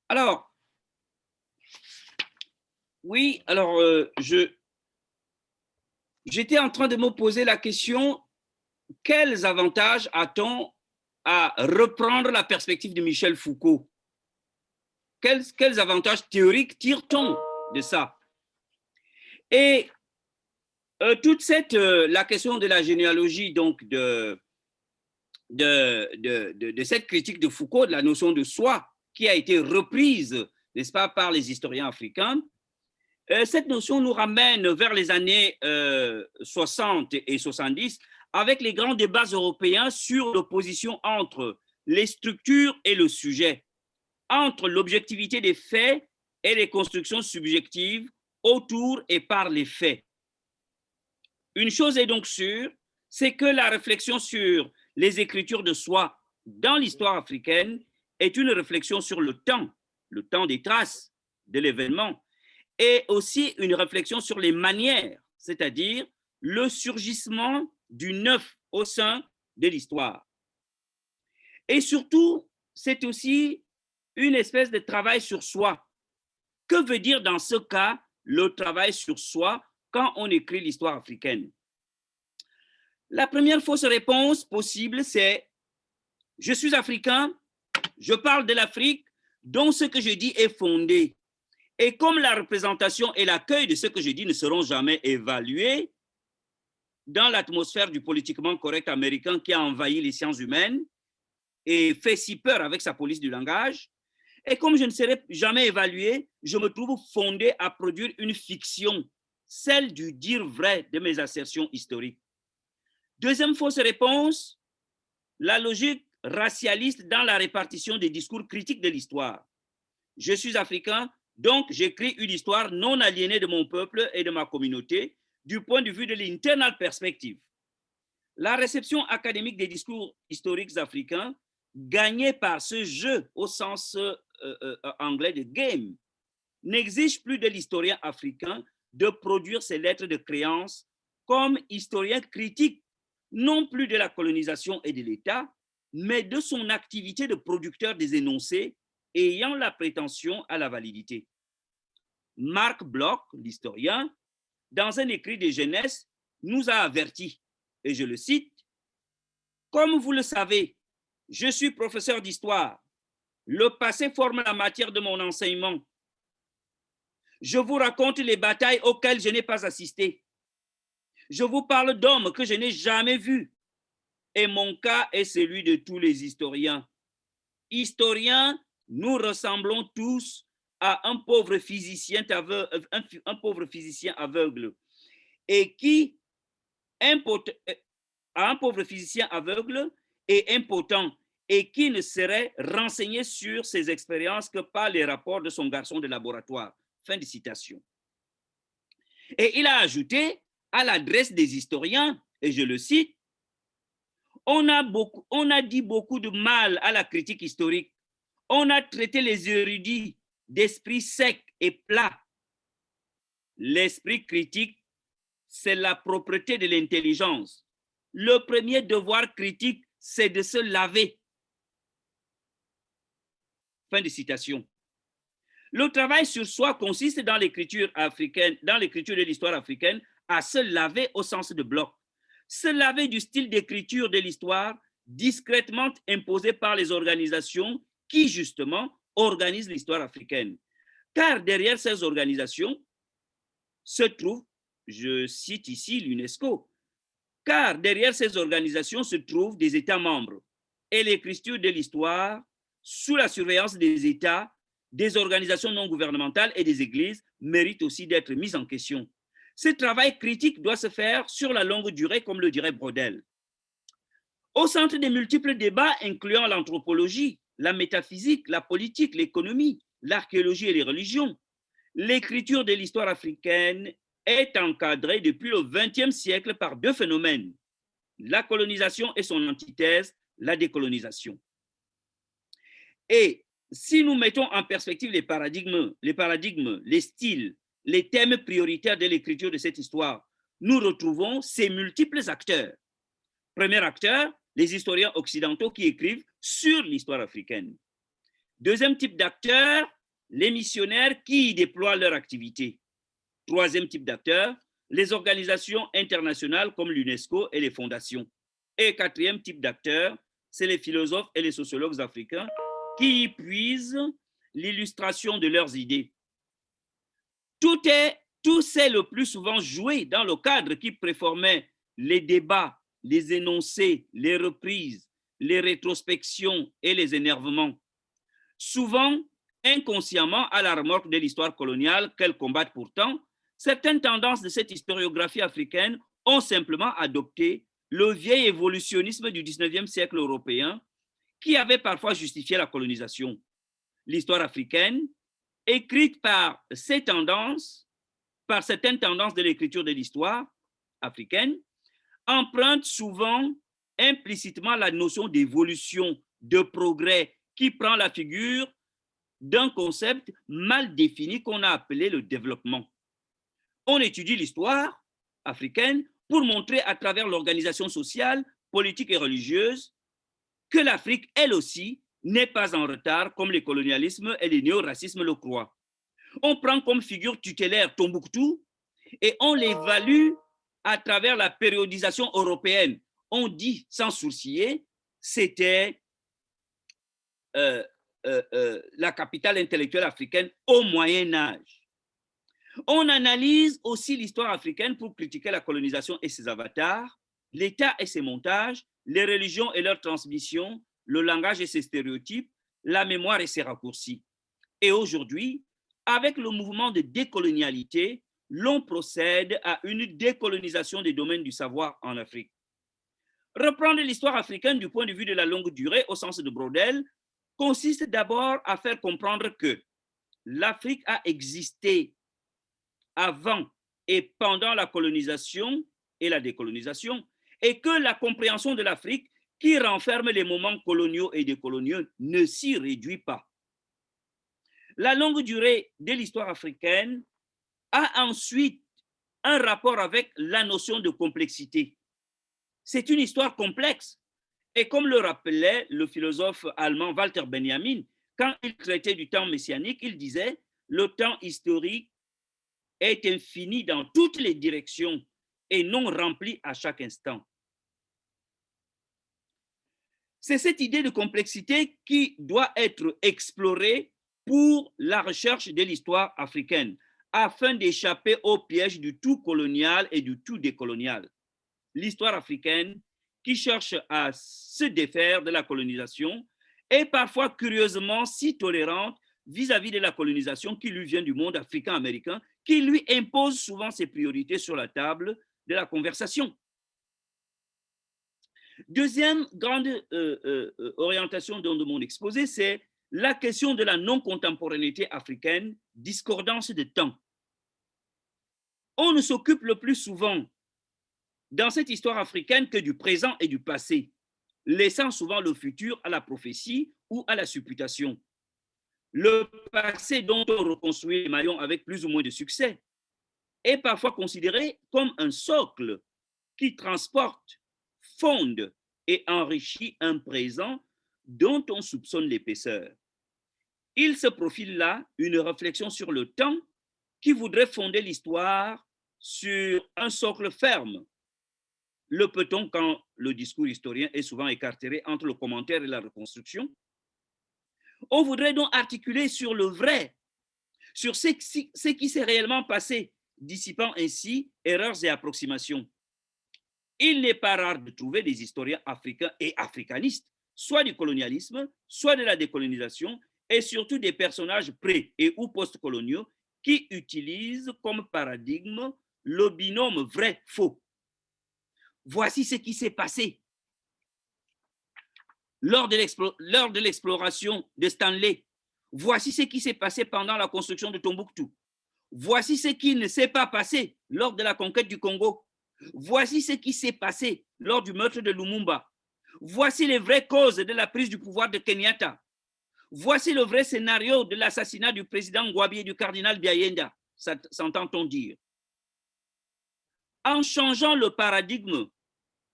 Alors, oui, alors j'étais en train de me poser la question, quels avantages a-t-on à reprendre la perspective de Michel Foucault? Quels avantages théoriques tire-t-on de ça? Et toute la question de la généalogie, donc de cette critique de Foucault, de la notion de soi, qui a été reprise, n'est-ce pas, par les historiens africains, cette notion nous ramène vers les années 60 et 70, avec les grands débats européens sur l'opposition entre les structures et le sujet, entre l'objectivité des faits et les constructions subjectives autour et par les faits. Une chose est donc sûre, c'est que la réflexion sur les écritures de soi dans l'histoire africaine est une réflexion sur le temps des traces de l'événement, et aussi une réflexion sur les manières, c'est-à-dire le surgissement du neuf au sein de l'histoire. Et surtout, c'est aussi une espèce de travail sur soi. Que veut dire dans ce cas le travail sur soi quand on écrit l'histoire africaine? La première fausse réponse possible, c'est « je suis africain, je parle de l'Afrique, donc ce que je dis est fondé ». Et comme la représentation et l'accueil de ce que je dis ne seront jamais évalués dans l'atmosphère du politiquement correct américain qui a envahi les sciences humaines et fait si peur avec sa police du langage, et comme je ne serai jamais évalué, je me trouve fondé à produire une fiction, celle du dire vrai de mes assertions historiques. Deuxième fausse réponse, la logique racialiste dans la répartition des discours critiques de l'histoire. Je suis africain, donc j'écris une histoire non aliénée de mon peuple et de ma communauté du point de vue de l'internal perspective. La réception académique des discours historiques africains, gagnée par ce jeu au sens anglais de game, n'exige plus de l'historien africain de produire ses lettres de créance comme historien critique, non plus de la colonisation et de l'État, mais de son activité de producteur des énoncés ayant la prétention à la validité. Marc Bloch, l'historien, dans un écrit de jeunesse, nous a avertis, et je le cite, « Comme vous le savez, je suis professeur d'histoire. Le passé forme la matière de mon enseignement. Je vous raconte les batailles auxquelles je n'ai pas assisté. Je vous parle d'hommes que je n'ai jamais vus. Et mon cas est celui de tous les historiens. Historiens, nous ressemblons tous à un pauvre physicien aveugle et qui, à un pauvre physicien aveugle et impotent et qui ne serait renseigné sur ses expériences que par les rapports de son garçon de laboratoire. » Fin de citation. Et il a ajouté à l'adresse des historiens, et je le cite, on a dit beaucoup de mal à la critique historique. On a traité les érudits d'esprit sec et plat. L'esprit critique, c'est la propreté de l'intelligence. Le premier devoir critique, c'est de se laver. Fin de citation. Le travail sur soi consiste dans l'écriture africaine, dans l'écriture de l'histoire africaine, à se laver au sens de Bloch. Se laver du style d'écriture de l'histoire discrètement imposé par les organisations qui, justement, organisent l'histoire africaine. Car derrière ces organisations se trouvent, je cite ici l'UNESCO, car derrière ces organisations se trouvent des États membres. Et l'écriture de l'histoire, sous la surveillance des États, des organisations non gouvernementales et des églises, mérite aussi d'être mise en question. Ce travail critique doit se faire sur la longue durée, comme le dirait Brodel. Au centre des multiples débats incluant l'anthropologie, la métaphysique, la politique, l'économie, l'archéologie et les religions, l'écriture de l'histoire africaine est encadrée depuis le XXe siècle par deux phénomènes, la colonisation et son antithèse, la décolonisation. Et si nous mettons en perspective les paradigmes, les styles, les thèmes prioritaires de l'écriture de cette histoire, nous retrouvons ces multiples acteurs. Premier acteur, les historiens occidentaux qui écrivent sur l'histoire africaine. Deuxième type d'acteurs, les missionnaires qui y déploient leur activité. Troisième type d'acteurs, les organisations internationales comme l'UNESCO et les fondations. Et quatrième type d'acteurs, c'est les philosophes et les sociologues africains qui y puisent l'illustration de leurs idées. Tout c'est le plus souvent joué dans le cadre qui préformait les débats, les énoncés, les reprises, les rétrospections et les énervements. Souvent, inconsciemment, à la remorque de l'histoire coloniale qu'elles combattent pourtant, certaines tendances de cette historiographie africaine ont simplement adopté le vieil évolutionnisme du 19e siècle européen qui avait parfois justifié la colonisation. L'histoire africaine, écrite par ces tendances, par certaines tendances de l'écriture de l'histoire africaine, emprunte souvent implicitement la notion d'évolution, de progrès, qui prend la figure d'un concept mal défini qu'on a appelé le développement. On étudie l'histoire africaine pour montrer à travers l'organisation sociale, politique et religieuse que l'Afrique, elle aussi, n'est pas en retard comme les colonialismes et les néo-racismes le croient. On prend comme figure tutélaire Tombouctou et on l'évalue à travers la périodisation européenne. On dit sans sourciller, c'était la capitale intellectuelle africaine au Moyen Âge. On analyse aussi l'histoire africaine pour critiquer la colonisation et ses avatars, l'État et ses montages, les religions et leur transmission, le langage et ses stéréotypes, la mémoire et ses raccourcis. Et aujourd'hui, avec le mouvement de décolonialité, l'on procède à une décolonisation des domaines du savoir en Afrique. Reprendre l'histoire africaine du point de vue de la longue durée, au sens de Braudel, consiste d'abord à faire comprendre que l'Afrique a existé avant et pendant la colonisation et la décolonisation, et que la compréhension de l'Afrique, qui renferme les moments coloniaux et décoloniaux, ne s'y réduit pas. La longue durée de l'histoire africaine a ensuite un rapport avec la notion de complexité. C'est une histoire complexe. Et comme le rappelait le philosophe allemand Walter Benjamin, quand il traitait du temps messianique, il disait « Le temps historique est infini dans toutes les directions et non rempli à chaque instant. » C'est cette idée de complexité qui doit être explorée pour la recherche de l'histoire africaine, afin d'échapper au piège du tout colonial et du tout décolonial. L'histoire africaine, qui cherche à se défaire de la colonisation, est parfois curieusement si tolérante vis-à-vis de la colonisation qui lui vient du monde africain-américain, qui lui impose souvent ses priorités sur la table de la conversation. Deuxième grande orientation de mon exposé, c'est la question de la non-contemporanéité africaine, discordance de temps. On ne s'occupe le plus souvent dans cette histoire africaine que du présent et du passé, laissant souvent le futur à la prophétie ou à la supputation. Le passé dont on reconstruit les maillons avec plus ou moins de succès est parfois considéré comme un socle qui transporte, fonde et enrichit un présent dont on soupçonne l'épaisseur. Il se profile là une réflexion sur le temps qui voudrait fonder l'histoire sur un socle ferme. Le peut-on quand le discours historien est souvent écartéré entre le commentaire et la reconstruction? On voudrait donc articuler sur le vrai, sur ce qui s'est réellement passé, dissipant ainsi erreurs et approximations. Il n'est pas rare de trouver des historiens africains et africanistes, soit du colonialisme, soit de la décolonisation, et surtout des personnages pré- et ou post-coloniaux qui utilisent comme paradigme le binôme vrai-faux. Voici ce qui s'est passé lors de l'exploration de Stanley. Voici ce qui s'est passé pendant la construction de Tombouctou. Voici ce qui ne s'est pas passé lors de la conquête du Congo. Voici ce qui s'est passé lors du meurtre de Lumumba. Voici les vraies causes de la prise du pouvoir de Kenyatta. Voici le vrai scénario de l'assassinat du président Ngouabi et du cardinal Biayenda, s'entend-on dire. En changeant le paradigme,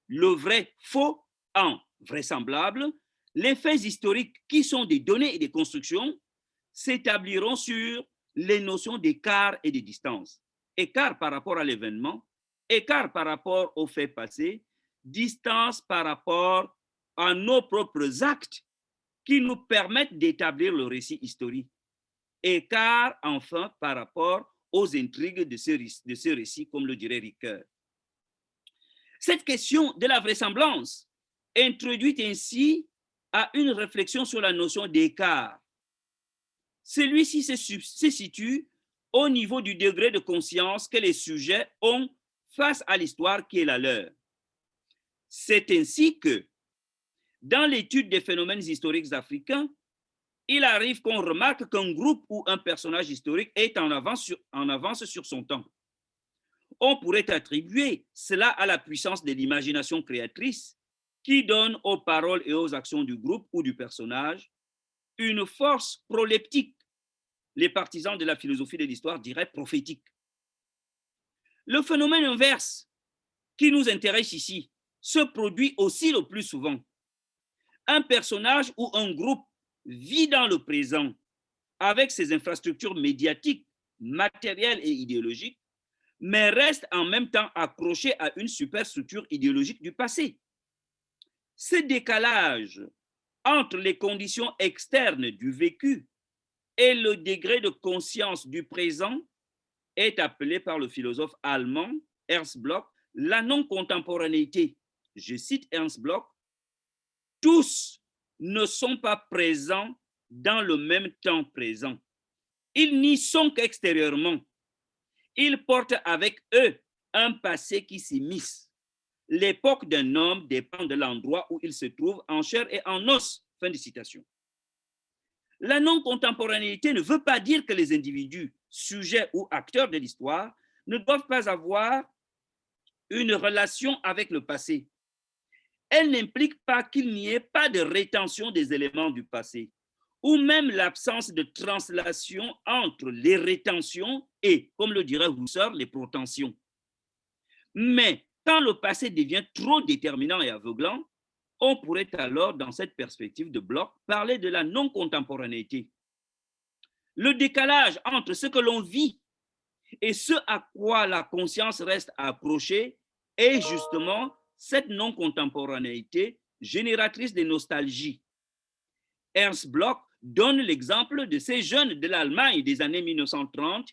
le vrai faux en vraisemblables, les faits historiques qui sont des données et des constructions s'établiront sur les notions d'écart et de distance. Écart par rapport à l'événement, écart par rapport aux faits passés, distance par rapport à nos propres actes qui nous permettent d'établir le récit historique. Écart, enfin, par rapport aux intrigues de ce récit, comme le dirait Ricoeur. Cette question de la vraisemblance introduit ainsi à une réflexion sur la notion d'écart. Celui-ci se situe au niveau du degré de conscience que les sujets ont face à l'histoire qui est la leur. C'est ainsi que, dans l'étude des phénomènes historiques africains, il arrive qu'on remarque qu'un groupe ou un personnage historique est en avance sur son temps. On pourrait attribuer cela à la puissance de l'imagination créatrice qui donne aux paroles et aux actions du groupe ou du personnage une force proleptique. Les partisans de la philosophie de l'histoire diraient prophétique. Le phénomène inverse qui nous intéresse ici se produit aussi le plus souvent. Un personnage ou un groupe vit dans le présent avec ses infrastructures médiatiques, matérielles et idéologiques, mais reste en même temps accroché à une superstructure idéologique du passé. Ce décalage entre les conditions externes du vécu et le degré de conscience du présent est appelé par le philosophe allemand Ernst Bloch la non-contemporanéité. Je cite Ernst Bloch, « Tous ne sont pas présents dans le même temps présent. Ils n'y sont qu'extérieurement. Ils portent avec eux un passé qui s'immisce. L'époque d'un homme dépend de l'endroit où il se trouve en chair et en os. » Fin de citation. La non-contemporanéité ne veut pas dire que les individus, sujets ou acteurs de l'histoire, ne doivent pas avoir une relation avec le passé. Elle n'implique pas qu'il n'y ait pas de rétention des éléments du passé, ou même l'absence de translation entre les rétentions et, comme le dirait Husserl, les protensions. Mais quand le passé devient trop déterminant et aveuglant, on pourrait alors, dans cette perspective de Bloch, parler de la non-contemporanéité. Le décalage entre ce que l'on vit et ce à quoi la conscience reste accrochée est justement cette non-contemporanéité génératrice de nostalgie. Ernst Bloch donne l'exemple de ces jeunes de l'Allemagne des années 1930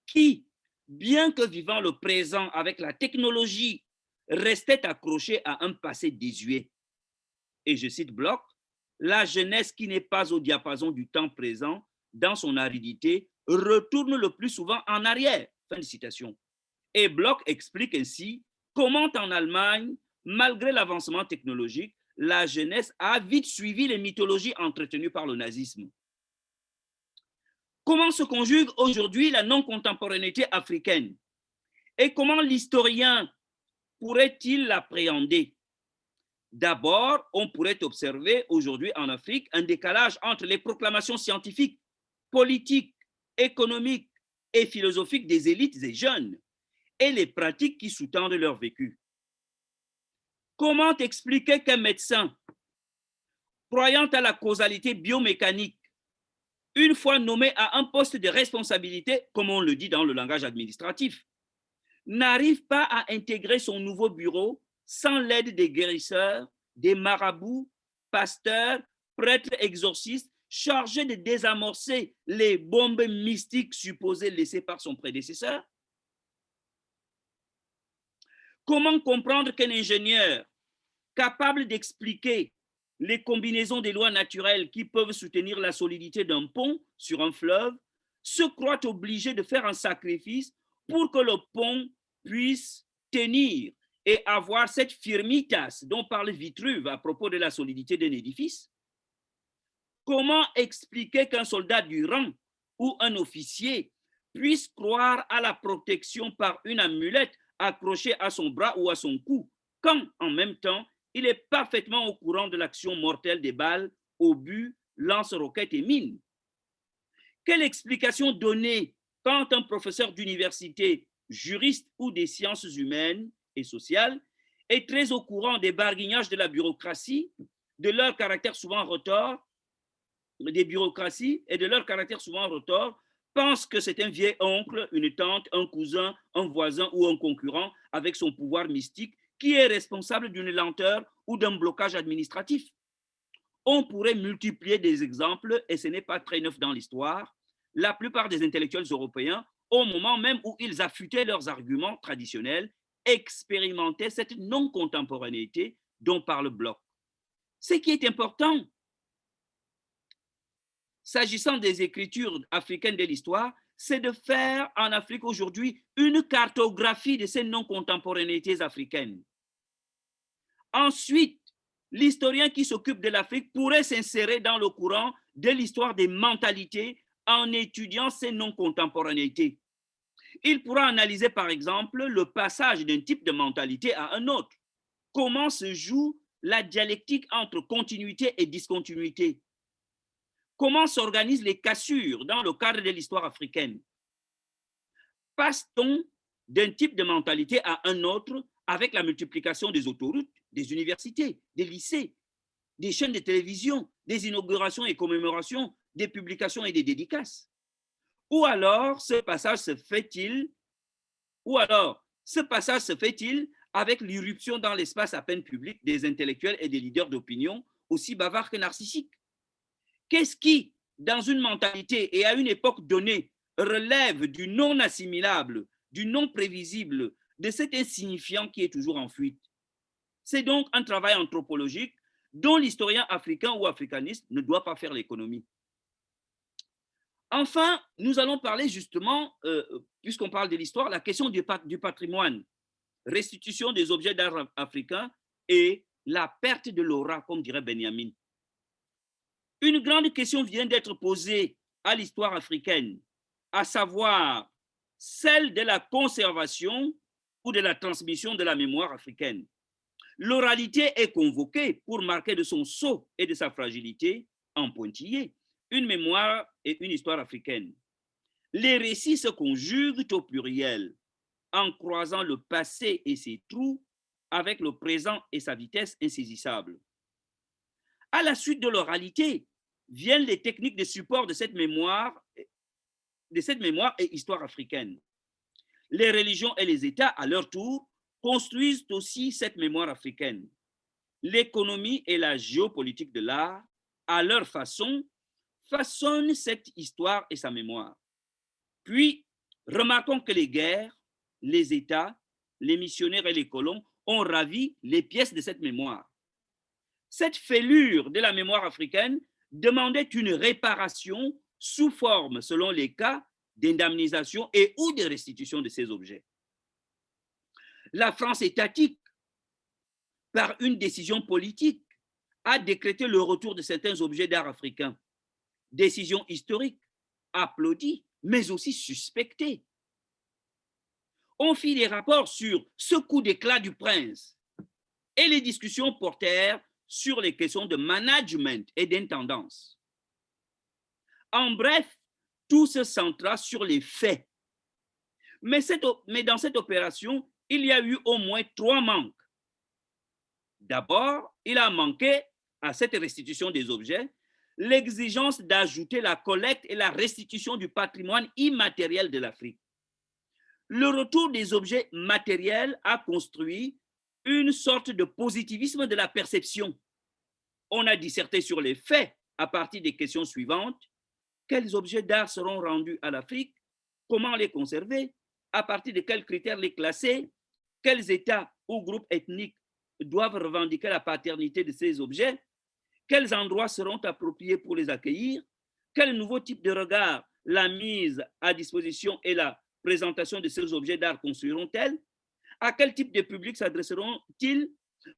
qui, bien que vivant le présent avec la technologie, restaient accrochés à un passé désuet. Et je cite Bloch, « La jeunesse qui n'est pas au diapason du temps présent, dans son aridité, retourne le plus souvent en arrière. » Fin de citation. Et Bloch explique ainsi comment en Allemagne, malgré l'avancement technologique, la jeunesse a vite suivi les mythologies entretenues par le nazisme. Comment se conjugue aujourd'hui la non-contemporanéité africaine? Et comment l'historien pourrait-il l'appréhender? D'abord, on pourrait observer aujourd'hui en Afrique un décalage entre les proclamations scientifiques, politiques, économiques et philosophiques des élites et jeunes et les pratiques qui sous-tendent leur vécu. Comment expliquer qu'un médecin, croyant à la causalité biomécanique, une fois nommé à un poste de responsabilité, comme on le dit dans le langage administratif, n'arrive pas à intégrer son nouveau bureau sans l'aide des guérisseurs, des marabouts, pasteurs, prêtres exorcistes, chargés de désamorcer les bombes mystiques supposées laissées par son prédécesseur? Comment comprendre qu'un ingénieur capable d'expliquer les combinaisons des lois naturelles qui peuvent soutenir la solidité d'un pont sur un fleuve se croit obligé de faire un sacrifice pour que le pont puisse tenir et avoir cette firmitas dont parle Vitruve à propos de la solidité d'un édifice? Comment expliquer qu'un soldat du rang ou un officier puisse croire à la protection par une amulette accrochée à son bras ou à son cou, quand en même temps, il est parfaitement au courant de l'action mortelle des balles, obus, lance-roquettes et mines? Quelle explication donner quand un professeur d'université, juriste ou des sciences humaines et sociales est très au courant des barguignages de la bureaucratie de leur caractère souvent retors, des bureaucraties et de leur caractère souvent retors, pensent que c'est un vieil oncle, une tante, un cousin, un voisin ou un concurrent avec son pouvoir mystique qui est responsable d'une lenteur ou d'un blocage administratif. On pourrait multiplier des exemples et ce n'est pas très neuf dans l'histoire. La plupart des intellectuels européens, au moment même où ils affûtaient leurs arguments traditionnels, expérimentaient cette non-contemporanéité dont parle Bloch. Ce qui est important, s'agissant des écritures africaines de l'histoire, c'est de faire en Afrique aujourd'hui une cartographie de ces non-contemporanéités africaines. Ensuite, l'historien qui s'occupe de l'Afrique pourrait s'insérer dans le courant de l'histoire des mentalités en étudiant ces non-contemporanéités. Il pourra analyser par exemple le passage d'un type de mentalité à un autre. Comment se joue la dialectique entre continuité et discontinuité? Comment s'organisent les cassures dans le cadre de l'histoire africaine? Passe-t-on d'un type de mentalité à un autre avec la multiplication des autoroutes, des universités, des lycées, des chaînes de télévision, des inaugurations et commémorations, des publications et des dédicaces? Ou alors ce passage se fait-il avec l'irruption dans l'espace à peine public des intellectuels et des leaders d'opinion aussi bavards que narcissiques? Qu'est-ce qui, dans une mentalité et à une époque donnée, relève du non assimilable, du non prévisible, de cet insignifiant qui est toujours en fuite? C'est donc un travail anthropologique dont l'historien africain ou africaniste ne doit pas faire l'économie. Enfin, nous allons parler justement, puisqu'on parle de l'histoire, la question du patrimoine, restitution des objets d'art africains et la perte de l'aura, comme dirait Benjamin. Une grande question vient d'être posée à l'histoire africaine, à savoir celle de la conservation ou de la transmission de la mémoire africaine. L'oralité est convoquée pour marquer de son sceau et de sa fragilité en pointillé une mémoire et une histoire africaine. Les récits se conjuguent au pluriel en croisant le passé et ses trous avec le présent et sa vitesse insaisissable. À la suite de l'oralité viennent les techniques de support de cette mémoire et histoire africaine. Les religions et les États, à leur tour, construisent aussi cette mémoire africaine. L'économie et la géopolitique de l'art, à leur façon, façonnent cette histoire et sa mémoire. Puis, remarquons que les guerres, les États, les missionnaires et les colons ont ravi les pièces de cette mémoire. Cette fêlure de la mémoire africaine demandait une réparation sous forme, selon les cas, d'indemnisation et ou de restitution de ces objets. La France étatique, par une décision politique, a décrété le retour de certains objets d'art africains. Décision historique, applaudie, mais aussi suspectée. On fit des rapports sur ce coup d'éclat du prince et les discussions portèrent sur les questions de management et d'intendance. En bref, tout se centra sur les faits. Mais dans cette opération, il y a eu au moins 3 manques. D'abord, il a manqué à cette restitution des objets l'exigence d'ajouter la collecte et la restitution du patrimoine immatériel de l'Afrique. Le retour des objets matériels a construit une sorte de positivisme de la perception. On a disserté sur les faits à partir des questions suivantes. Quels objets d'art seront rendus à l'Afrique? Comment les conserver? À partir de quels critères les classer? Quels États ou groupes ethniques doivent revendiquer la paternité de ces objets? Quels endroits seront appropriés pour les accueillir? Quel nouveau type de regard la mise à disposition et la présentation de ces objets d'art construiront-elles? À quel type de public s'adresseront-ils?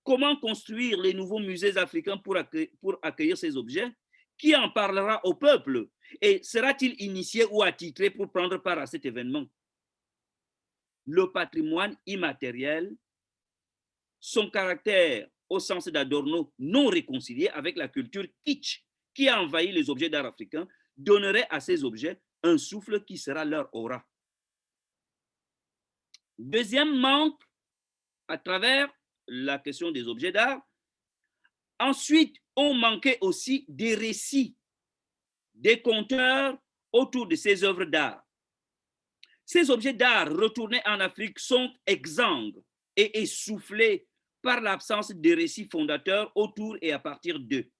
Comment construire les nouveaux musées africains pour accueillir ces objets? Qui en parlera au peuple? Et sera-t-il initié ou attitré pour prendre part à cet événement? Le patrimoine immatériel, son caractère au sens d'Adorno non réconcilié avec la culture kitsch qui a envahi les objets d'art africains, donnerait à ces objets un souffle qui sera leur aura. Deuxième manque, à travers la question des objets d'art, Ensuite, on manquait aussi des récits, des conteurs autour de ces œuvres d'art. Ces objets d'art retournés en Afrique sont exsangues et essoufflés par l'absence de récits fondateurs autour et à partir d'eux.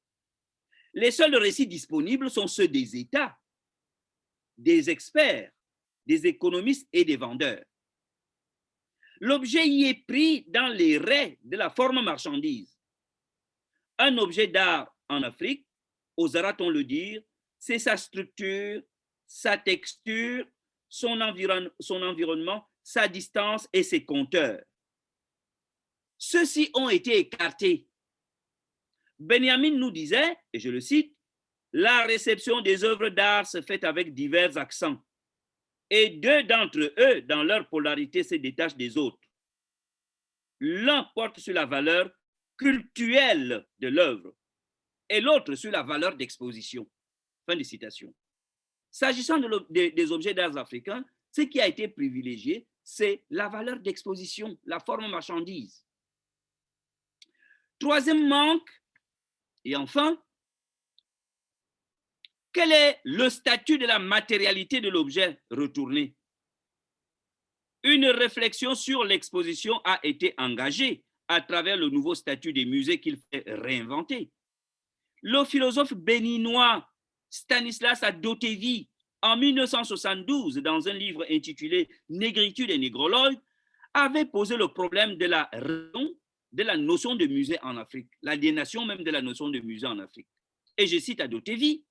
Les seuls récits disponibles sont ceux des États, des experts, des économistes et des vendeurs. L'objet y est pris dans les raies de la forme marchandise. Un objet d'art en Afrique, osera-t-on le dire, c'est sa structure, sa texture, son environnement, sa distance et ses compteurs. Ceux-ci ont été écartés. Benjamin nous disait, et je le cite, la réception des œuvres d'art se fait avec divers accents, et deux d'entre eux, dans leur polarité, se détachent des autres. L'un porte sur la valeur cultuelle de l'œuvre et l'autre sur la valeur d'exposition. Fin de citation. S'agissant des objets d'art africains, ce qui a été privilégié, c'est la valeur d'exposition, la forme marchandise. Troisième manque, et enfin, quel est le statut de la matérialité de l'objet retourné? Une réflexion sur l'exposition a été engagée à travers le nouveau statut des musées qu'il fait réinventer. Le philosophe béninois Stanislas Adotevi, en 1972, dans un livre intitulé Négritude et négrologue, avait posé le problème de la raison de la notion de musée en Afrique, l'aliénation même de la notion de musée en Afrique. Et je cite Adotevi,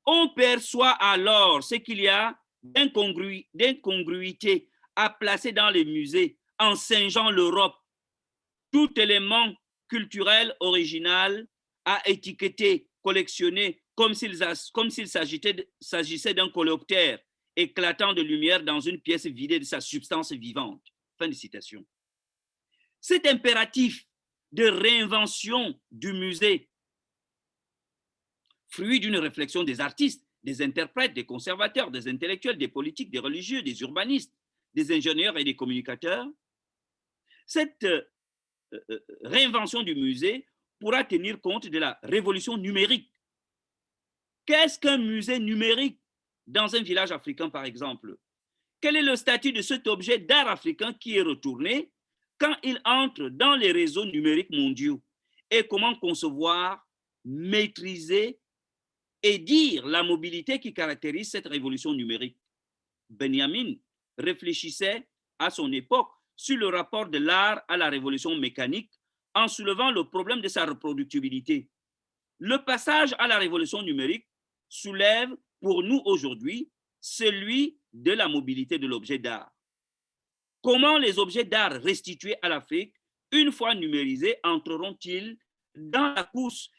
on perçoit alors ce qu'il y a d'incongruité à placer dans les musées en singeant l'Europe, tout élément culturel original à étiqueter, collectionner comme s'il s'agissait d'un coléoptère éclatant de lumière dans une pièce vidée de sa substance vivante. Fin de citation. Cet impératif de réinvention du musée, fruit d'une réflexion des artistes, des interprètes, des conservateurs, des intellectuels, des politiques, des religieux, des urbanistes, des ingénieurs et des communicateurs, cette réinvention du musée pourra tenir compte de la révolution numérique. Qu'est-ce qu'un musée numérique dans un village africain, par exemple? Quel est le statut de cet objet d'art africain qui est retourné quand il entre dans les réseaux numériques mondiaux? Et comment concevoir, maîtriser et dire la mobilité qui caractérise cette révolution numérique? Benjamin réfléchissait à son époque sur le rapport de l'art à la révolution mécanique en soulevant le problème de sa reproductibilité. Le passage à la révolution numérique soulève pour nous aujourd'hui celui de la mobilité de l'objet d'art. Comment les objets d'art restitués à l'Afrique, une fois numérisés, entreront-ils dans la course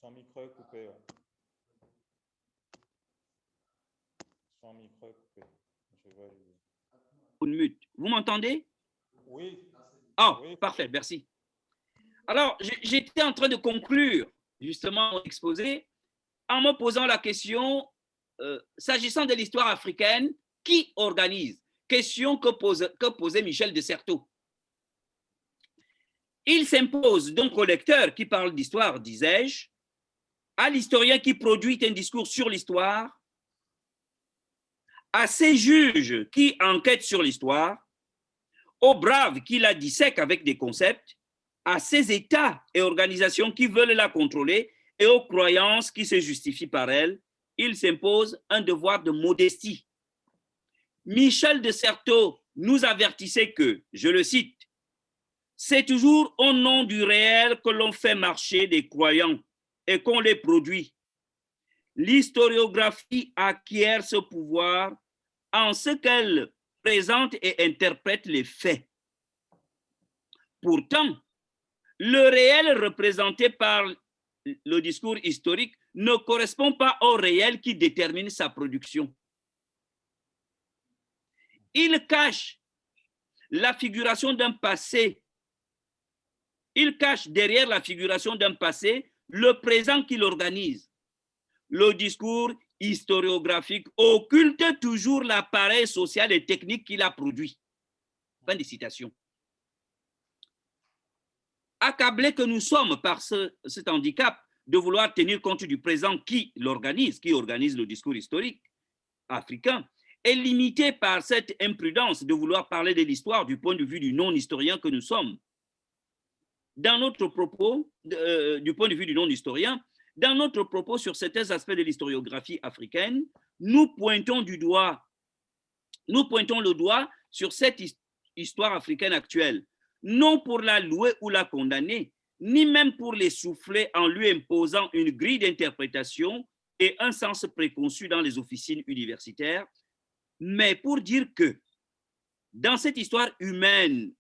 Son micro est coupé. Ouais. Son micro est coupé. Je vais aller. Vous m'entendez? Oui. Ah, Oui. parfait, merci. Alors, j'étais en train de conclure justement mon exposé en me posant la question, s'agissant de l'histoire africaine, qui organise? Question que posait Michel de Certeau. Il s'impose donc au lecteur qui parle d'histoire, disais-je, à l'historien qui produit un discours sur l'histoire, à ces juges qui enquêtent sur l'histoire, aux braves qui la dissèquent avec des concepts, à ces États et organisations qui veulent la contrôler et aux croyances qui se justifient par elle, il s'impose un devoir de modestie. Michel de Certeau nous avertissait que, je le cite, « C'est toujours au nom du réel que l'on fait marcher des croyants et qu'on les produit. L'historiographie acquiert ce pouvoir en ce qu'elle présente et interprète les faits. Pourtant, le réel représenté par le discours historique ne correspond pas au réel qui détermine sa production. Il cache la figuration d'un passé. Il cache derrière la figuration d'un passé le présent qu'il organise. Le discours historiographique occulte toujours l'appareil social et technique qu'il a produit. » Fin de citation. Accablés que nous sommes par cet handicap de vouloir tenir compte du présent qui organise le discours historique africain, et limité par cette imprudence de vouloir parler de l'histoire du point de vue du non-historien que nous sommes, dans notre propos, du point de vue du non-historien, dans notre propos sur certains aspects de l'historiographie africaine, nous pointons le doigt sur cette histoire africaine actuelle, non pour la louer ou la condamner, ni même pour l'essouffler en lui imposant une grille d'interprétation et un sens préconçu dans les officines universitaires, mais pour dire que dans cette histoire humaine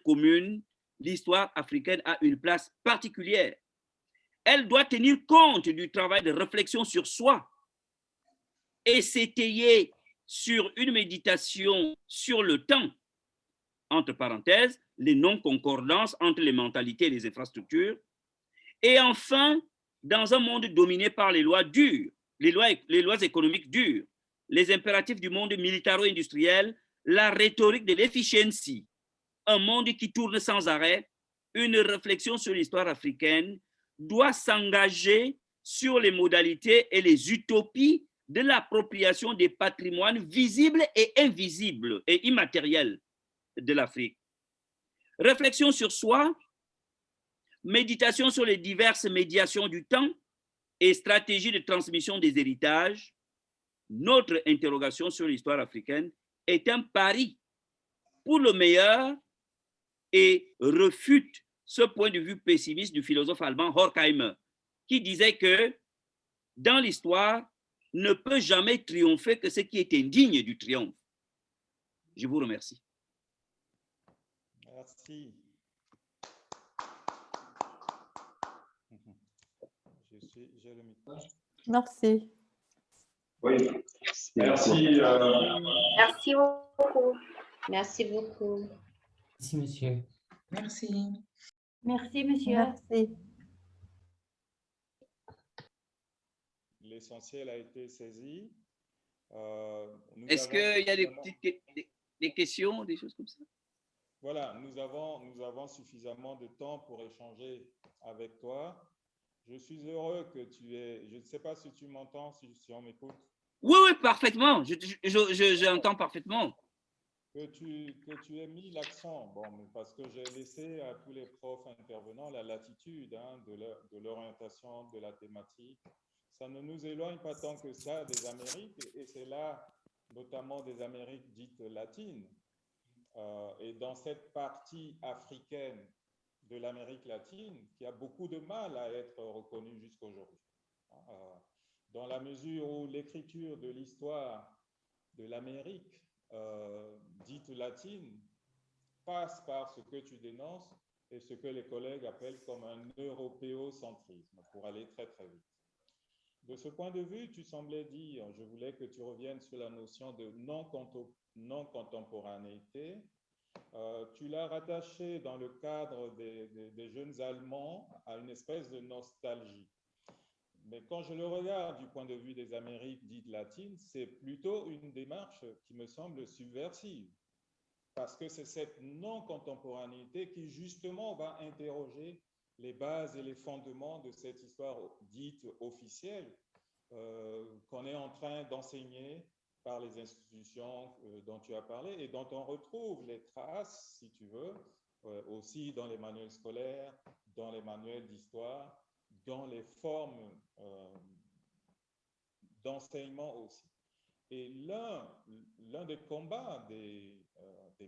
commune, l'histoire africaine a une place particulière. Elle doit tenir compte du travail de réflexion sur soi et s'étayer sur une méditation sur le temps, entre parenthèses, les non-concordances entre les mentalités et les infrastructures, et enfin, dans un monde dominé par les lois dures, les lois économiques dures, les impératifs du monde militaro-industriel, la rhétorique de l'efficiency, un monde qui tourne sans arrêt, une réflexion sur l'histoire africaine doit s'engager sur les modalités et les utopies de l'appropriation des patrimoines visibles et invisibles et immatériels de l'Afrique. Réflexion sur soi, méditation sur les diverses médiations du temps et stratégie de transmission des héritages, notre interrogation sur l'histoire africaine est un pari pour le meilleur et refute ce point de vue pessimiste du philosophe allemand Horkheimer, qui disait que dans l'histoire, ne peut jamais triompher que ce qui est indigne du triomphe. Je vous remercie. Merci. J'ai le micro. Merci. Oui, merci. Merci beaucoup. Merci beaucoup. Merci, monsieur. Merci. Merci, monsieur. Merci. L'essentiel a été saisi. Est-ce qu'il y a des questions, des choses comme ça? Voilà, nous avons suffisamment de temps pour échanger avec toi. Je suis heureux que tu aies... Je ne sais pas si tu m'entends, si on m'écoute. Oui, parfaitement. J'entends parfaitement. Que tu aies mis l'accent, bon, parce que j'ai laissé à tous les profs intervenants la latitude de l'orientation de la thématique. Ça ne nous éloigne pas tant que ça des Amériques, et c'est là notamment des Amériques dites latines. Et dans cette partie africaine de l'Amérique latine, qui a beaucoup de mal à être reconnue jusqu'aujourd'hui. Dans la mesure où l'écriture de l'histoire de l'Amérique dite latine passe par ce que tu dénonces, et ce que les collègues appellent comme un européocentrisme, pour aller très très vite. De ce point de vue, tu semblais dire, je voulais que tu reviennes sur la notion de non-contemporanéité. Tu l'as rattaché dans le cadre des jeunes Allemands à une espèce de nostalgie. Mais quand je le regarde du point de vue des Amériques dites latines, c'est plutôt une démarche qui me semble subversive. Parce que c'est cette non-contemporanéité qui justement va interroger les bases et les fondements de cette histoire dite officielle qu'on est en train d'enseigner par les institutions dont tu as parlé et dont on retrouve les traces, si tu veux, aussi dans les manuels scolaires, dans les manuels d'histoire, dans les formes d'enseignement aussi. Et l'un des combats des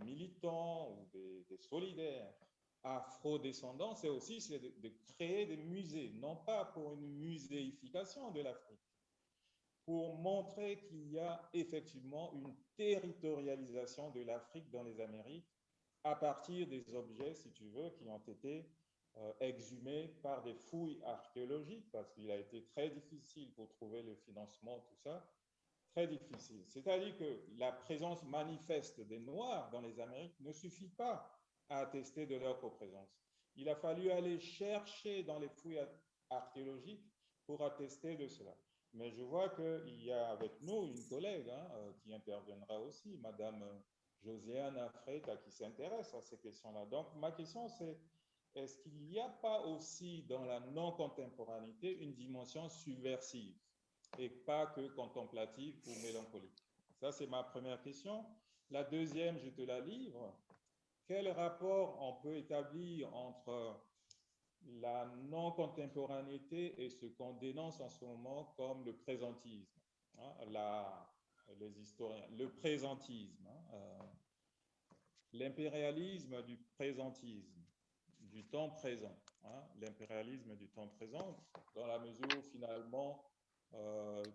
militants ou des solidaires afro-descendants, c'est aussi de créer des musées, non pas pour une muséification de l'Afrique, pour montrer qu'il y a effectivement une territorialisation de l'Afrique dans les Amériques à partir des objets, si tu veux, qui ont été exhumés par des fouilles archéologiques, parce qu'il a été très difficile pour trouver le financement, tout ça, très difficile. C'est-à-dire que la présence manifeste des Noirs dans les Amériques ne suffit pas à attester de leur coprésence. Il a fallu aller chercher dans les fouilles archéologiques pour attester de cela. Mais je vois qu'il y a avec nous une collègue qui interviendra aussi, Madame Josiane Afrita, qui s'intéresse à ces questions-là. Donc, ma question, c'est est-ce qu'il n'y a pas aussi dans la non-contemporanéité une dimension subversive et pas que contemplative ou mélancolique? Ça, c'est ma première question. La deuxième, je te la livre. Quel rapport on peut établir entre la non-contemporanéité et ce qu'on dénonce en ce moment comme le présentisme, les historiens, le présentisme, l'impérialisme du présentisme, du temps présent, l'impérialisme du temps présent, dans la mesure où finalement,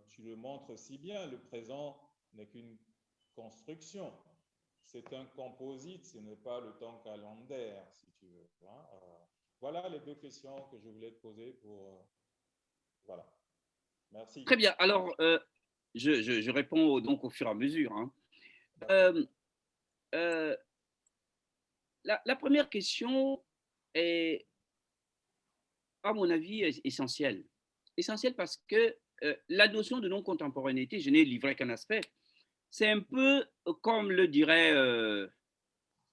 tu le montres si bien, le présent n'est qu'une construction, c'est un composite, ce n'est pas le temps calendaire, si tu veux. Voilà les deux questions que je voulais te poser pour... voilà. Merci. Très bien. Alors, je réponds donc au fur et à mesure. La première question est, à mon avis, essentielle. Essentielle parce que la notion de non-contemporanéité, je n'ai livré qu'un aspect. C'est un peu comme le dirait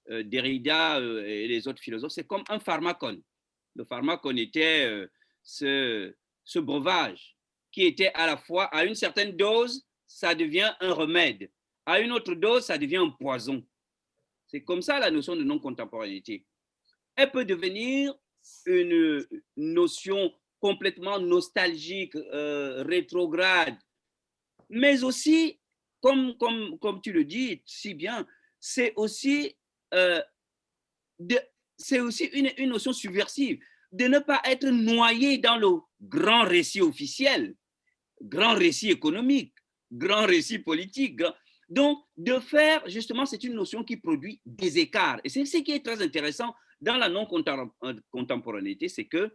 Derrida et les autres philosophes, c'est comme un pharmacone. Le pharmacone était ce breuvage qui était à la fois, à une certaine dose, ça devient un remède. À une autre dose, ça devient un poison. C'est comme ça la notion de non-contemporanéité. Elle peut devenir une notion complètement nostalgique, rétrograde, mais aussi, comme tu le dis si bien, c'est aussi une notion subversive, de ne pas être noyé dans le grand récit officiel, grand récit économique, grand récit politique. Donc, de faire, justement, c'est une notion qui produit des écarts. Et c'est ce qui est très intéressant dans la non-contemporanéité, c'est qu'elle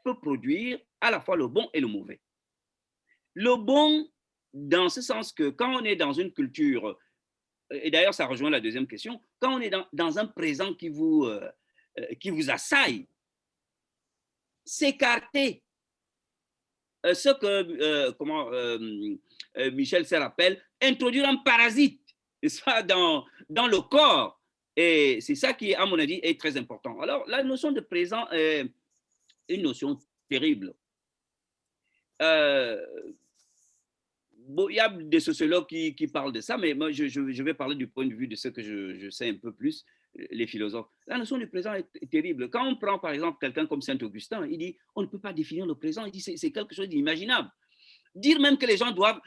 peut produire à la fois le bon et le mauvais. Le bon, dans ce sens que quand on est dans une culture, et d'ailleurs ça rejoint la deuxième question, quand on est dans un présent qui vous assaille, s'écarter, ce que Michel Serres appelle introduire un parasite, soit dans le corps. Et c'est ça qui, à mon avis, est très important. Alors, la notion de présent est une notion terrible. Bon, il y a des sociologues qui parlent de ça, mais moi, je vais parler du point de vue de ce que je sais un peu plus, les philosophes. La notion du présent est terrible. Quand on prend, par exemple, quelqu'un comme Saint-Augustin, il dit, on ne peut pas définir le présent. Il dit, c'est quelque chose d'inimaginable. Dire même que les gens doivent,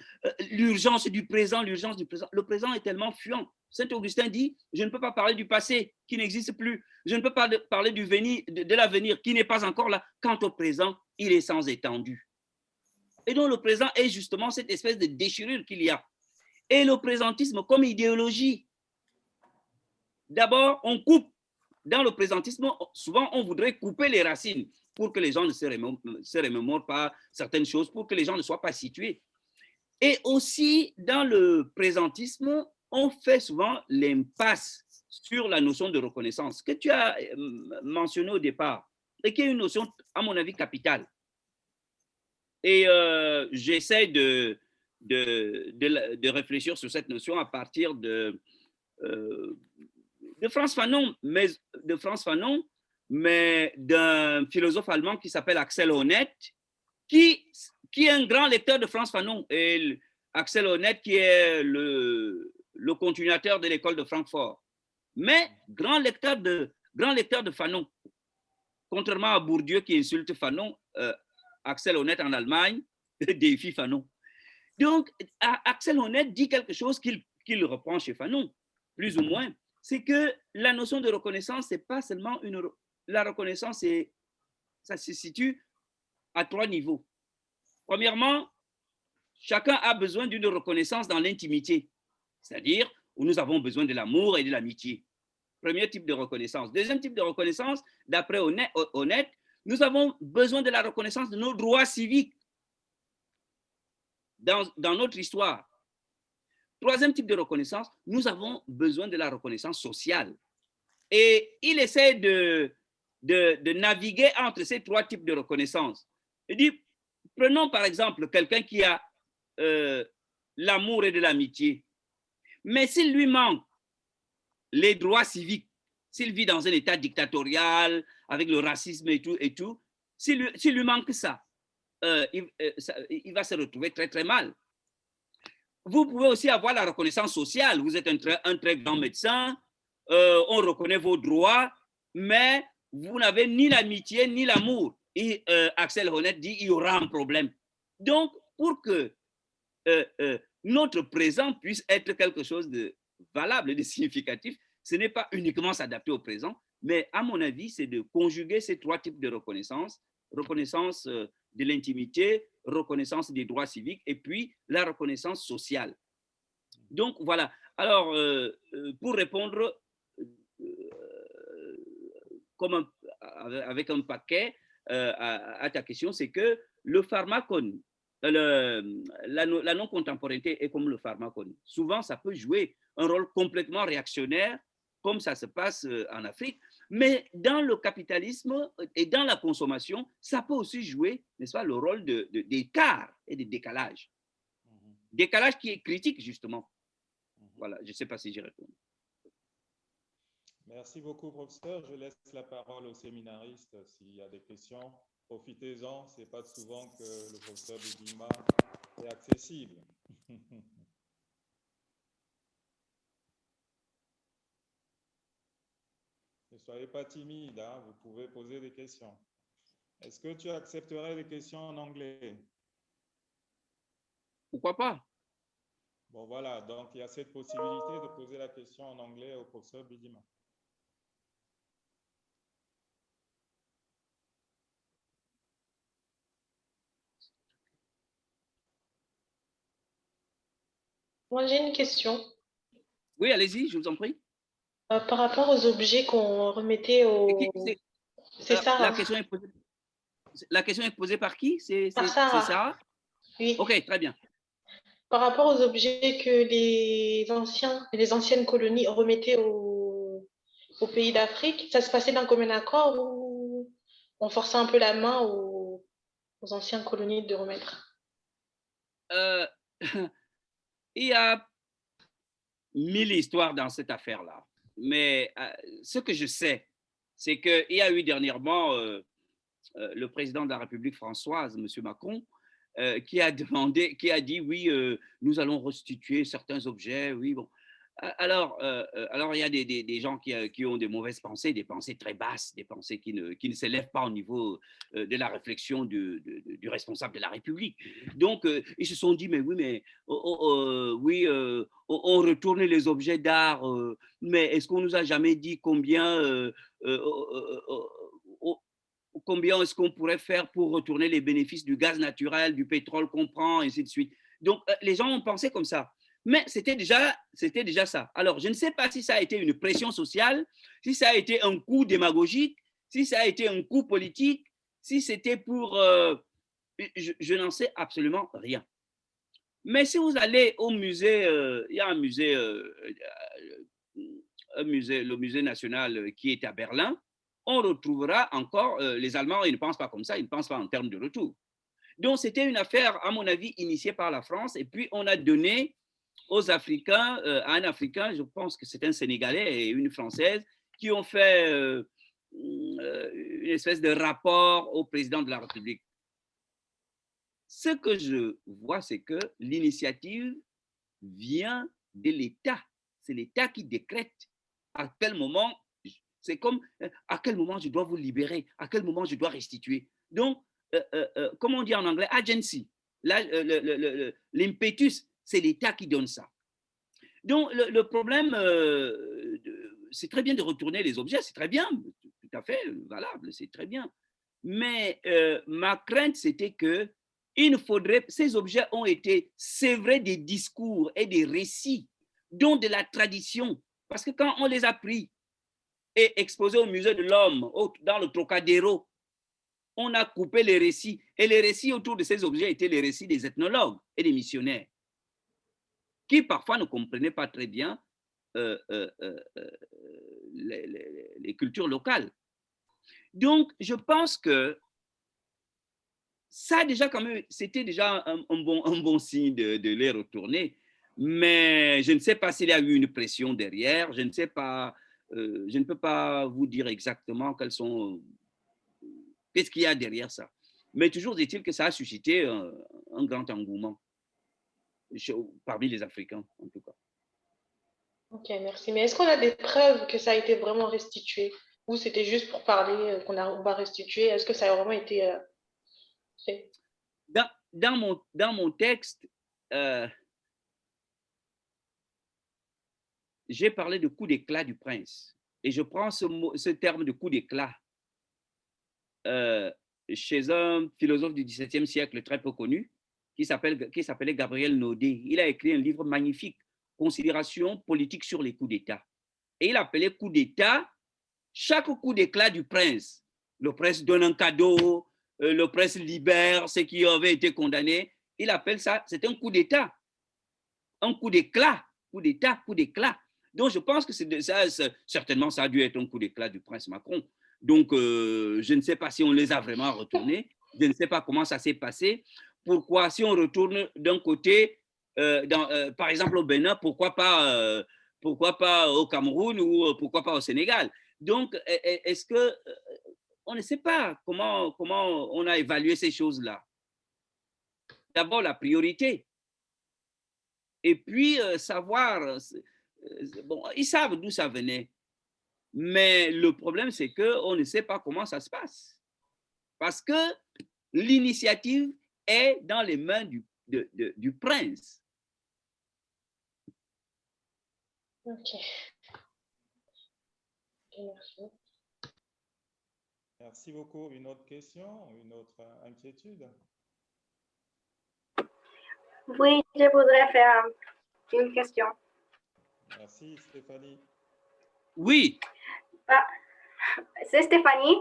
l'urgence du présent, le présent est tellement fuyant. Saint-Augustin dit, je ne peux pas parler du passé qui n'existe plus. Je ne peux pas parler de l'avenir qui n'est pas encore là. Quant au présent, il est sans étendue. Et donc, le présent est justement cette espèce de déchirure qu'il y a. Et le présentisme comme idéologie. D'abord, on coupe dans le présentisme, souvent, on voudrait couper les racines pour que les gens ne se remémorent pas certaines choses, pour que les gens ne soient pas situés. Et aussi, dans le présentisme, on fait souvent l'impasse sur la notion de reconnaissance que tu as mentionné au départ et qui est une notion, à mon avis, capitale. Et j'essaie de réfléchir sur cette notion à partir de Frantz Fanon, mais d'un philosophe allemand qui s'appelle Axel Honneth, qui est un grand lecteur de Frantz Fanon. Et Axel Honneth, qui est le continuateur de l'école de Francfort, mais grand lecteur de Fanon. Contrairement à Bourdieu qui insulte Fanon, Axel Honneth en Allemagne défie Fanon. Donc, Axel Honneth dit quelque chose qu'il reprend chez Fanon, plus ou moins. C'est que la notion de reconnaissance, c'est pas seulement la reconnaissance, ça se situe à 3 niveaux. Premièrement, chacun a besoin d'une reconnaissance dans l'intimité, c'est-à-dire où nous avons besoin de l'amour et de l'amitié. Premier type de reconnaissance. Deuxième type de reconnaissance, d'après Honneth, nous avons besoin de la reconnaissance de nos droits civiques dans notre histoire. Troisième type de reconnaissance, nous avons besoin de la reconnaissance sociale. Et il essaie de naviguer entre ces 3 types de reconnaissance. Il dit, prenons par exemple quelqu'un qui a l'amour et de l'amitié, mais s'il lui manque les droits civiques, s'il vit dans un état dictatorial, avec le racisme et tout, s'il lui manque ça, il va se retrouver très, très mal. Vous pouvez aussi avoir la reconnaissance sociale. Vous êtes un très grand médecin, on reconnaît vos droits, mais vous n'avez ni l'amitié ni l'amour. Et Axel Honneth dit qu'il y aura un problème. Donc, pour que notre présent puisse être quelque chose de valable et de significatif, ce n'est pas uniquement s'adapter au présent, mais à mon avis, c'est de conjuguer ces 3 types de reconnaissance. Reconnaissance de l'intimité, reconnaissance des droits civiques et puis la reconnaissance sociale. Donc voilà. Alors, pour répondre avec un paquet à ta question, c'est que le pharmacone, la non-contemporanéité est comme le pharmacone. Souvent, ça peut jouer un rôle complètement réactionnaire, comme ça se passe en Afrique. Mais dans le capitalisme et dans la consommation, ça peut aussi jouer, n'est-ce pas, le rôle d'écart et de décalage. Décalage qui est critique, justement. Voilà, je ne sais pas si j'y réponds. Merci beaucoup, professeur. Je laisse la parole aux séminaristes s'il y a des questions. Profitez-en, ce n'est pas souvent que le professeur Bidima est accessible. Ne soyez pas timide, hein, vous pouvez poser des questions. Est-ce que tu accepterais les questions en anglais? Pourquoi pas? Bon, voilà, donc il y a cette possibilité de poser la question en anglais au professeur Bidima. Moi, j'ai une question. Oui, allez-y, je vous en prie. Par rapport aux objets qu'on remettait au... C'est Sarah. La question est posée par qui? C'est Sarah. Sarah? Oui. Ok, très bien. Par rapport aux objets que les anciennes colonies remettaient aux pays d'Afrique, ça se passait d'un commun accord ou on forçait un peu la main aux anciennes colonies de remettre? Il y a 1000 histoires dans cette affaire-là. Mais ce que je sais, c'est qu'il y a eu dernièrement le président de la République françoise, M. Macron, qui a dit oui, nous allons restituer certains objets. Oui, bon. Alors, il y a des gens qui ont des mauvaises pensées, des pensées très basses, des pensées qui ne s'élèvent pas au niveau de la réflexion du responsable de la République. Donc, ils se sont dit, mais oui, on retourne les objets d'art, mais est-ce qu'on nous a jamais dit combien est-ce qu'on pourrait faire pour retourner les bénéfices du gaz naturel, du pétrole qu'on prend, et ainsi de suite. Donc, les gens ont pensé comme ça. Mais c'était déjà ça. Alors, je ne sais pas si ça a été une pression sociale, si ça a été un coup démagogique, si ça a été un coup politique, si c'était pour... je n'en sais absolument rien. Mais si vous allez au musée, il y a un musée, le musée national qui est à Berlin, on retrouvera encore, les Allemands, ils ne pensent pas comme ça, ils ne pensent pas en termes de retour. Donc, c'était une affaire, à mon avis, initiée par la France, et puis on a donné aux Africains, à un Africain, je pense que c'est un Sénégalais et une Française, qui ont fait une espèce de rapport au président de la République. Ce que je vois, c'est que l'initiative vient de l'État. C'est l'État qui décrète à quel moment, c'est comme à quel moment je dois vous libérer, à quel moment je dois restituer. Donc, comme on dit en anglais, agency, l'impetus, c'est l'État qui donne ça. Donc, le problème, c'est très bien de retourner les objets, c'est très bien, tout à fait valable, c'est très bien. Mais ma crainte, c'était que ces objets ont été sévrés des discours et des récits, dont de la tradition. Parce que quand on les a pris et exposés au musée de l'homme, dans le Trocadéro, on a coupé les récits. Et les récits autour de ces objets étaient les récits des ethnologues et des missionnaires, qui parfois ne comprenaient pas très bien les cultures locales. Donc, je pense que ça, déjà, quand même, c'était déjà un bon signe de les retourner. Mais je ne sais pas s'il y a eu une pression derrière. Je ne sais pas, je ne peux pas vous dire exactement qu'est-ce qu'il y a derrière ça. Mais toujours est-il que ça a suscité un grand engouement parmi les Africains, en tout cas. Ok, merci. Mais est-ce qu'on a des preuves que ça a été vraiment restitué? Ou c'était juste pour parler qu'on va restituer? Est-ce que ça a vraiment été fait? Dans mon texte, j'ai parlé de coup d'éclat du prince. Et je prends ce terme de coup d'éclat chez un philosophe du XVIIe siècle très peu connu qui s'appelait Gabriel Naudet. Il a écrit un livre magnifique, Considérations politiques sur les coups d'État. Et il appelait coup d'État chaque coup d'éclat du prince. Le prince donne un cadeau, le prince libère ceux qui avaient été condamnés. Il appelle ça, c'est un coup d'État. Un coup d'éclat, coup d'État, coup d'éclat. Donc, je pense que certainement, ça a dû être un coup d'éclat du prince Macron. Donc, je ne sais pas si on les a vraiment retournés. Je ne sais pas comment ça s'est passé. Pourquoi, si on retourne d'un côté, par exemple au Bénin, pourquoi pas au Cameroun ou pourquoi pas au Sénégal? Donc, est-ce que on ne sait pas comment on a évalué ces choses-là? D'abord, la priorité. Et puis, savoir, bon, ils savent d'où ça venait. Mais le problème, c'est qu'on ne sait pas comment ça se passe. Parce que l'initiative est dans les mains du prince. Ok. Merci. Merci beaucoup. Une autre question, une autre inquiétude? Oui, je voudrais faire une question. Merci, Stéphanie. Oui. C'est Stéphanie.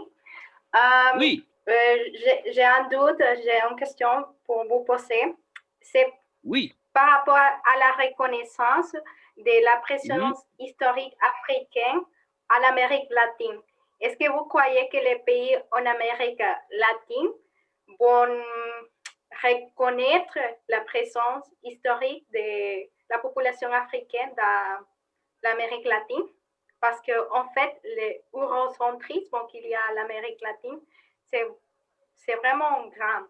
Oui. J'ai un doute, j'ai une question pour vous poser. C'est oui. Par rapport à la reconnaissance de la présence historique africaine à l'Amérique latine. Est-ce que vous croyez que les pays en Amérique latine vont reconnaître la présence historique de la population africaine dans l'Amérique latine? Parce qu'en fait, l'eurocentrisme qu'il y a à l'Amérique latine, c'est vraiment grand.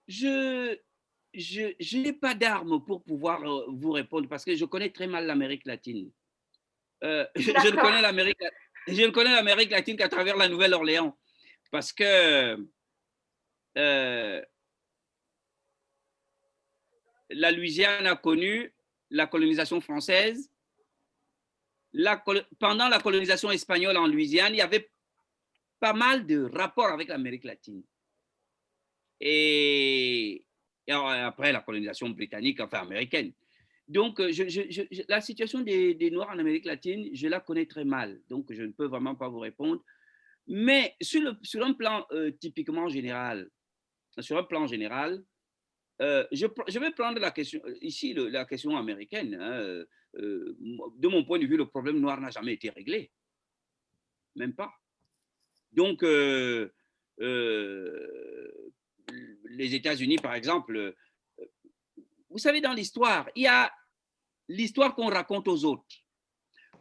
Je n'ai pas d'armes pour pouvoir vous répondre parce que je connais très mal l'Amérique latine. Je ne connais l'Amérique latine qu'à travers la Nouvelle-Orléans parce que la Louisiane a connu la colonisation française. Pendant la colonisation espagnole en Louisiane, il y avait pas mal de rapports avec l'Amérique latine. Et et après la colonisation britannique, enfin américaine. Donc, la situation des Noirs en Amérique latine, je la connais très mal, donc je ne peux vraiment pas vous répondre. Mais sur un plan typiquement général, je vais prendre la question, ici, la question américaine. Hein, de mon point de vue, le problème noir n'a jamais été réglé. Même pas. Donc, les États-Unis, par exemple, vous savez, dans l'histoire, il y a l'histoire qu'on raconte aux autres.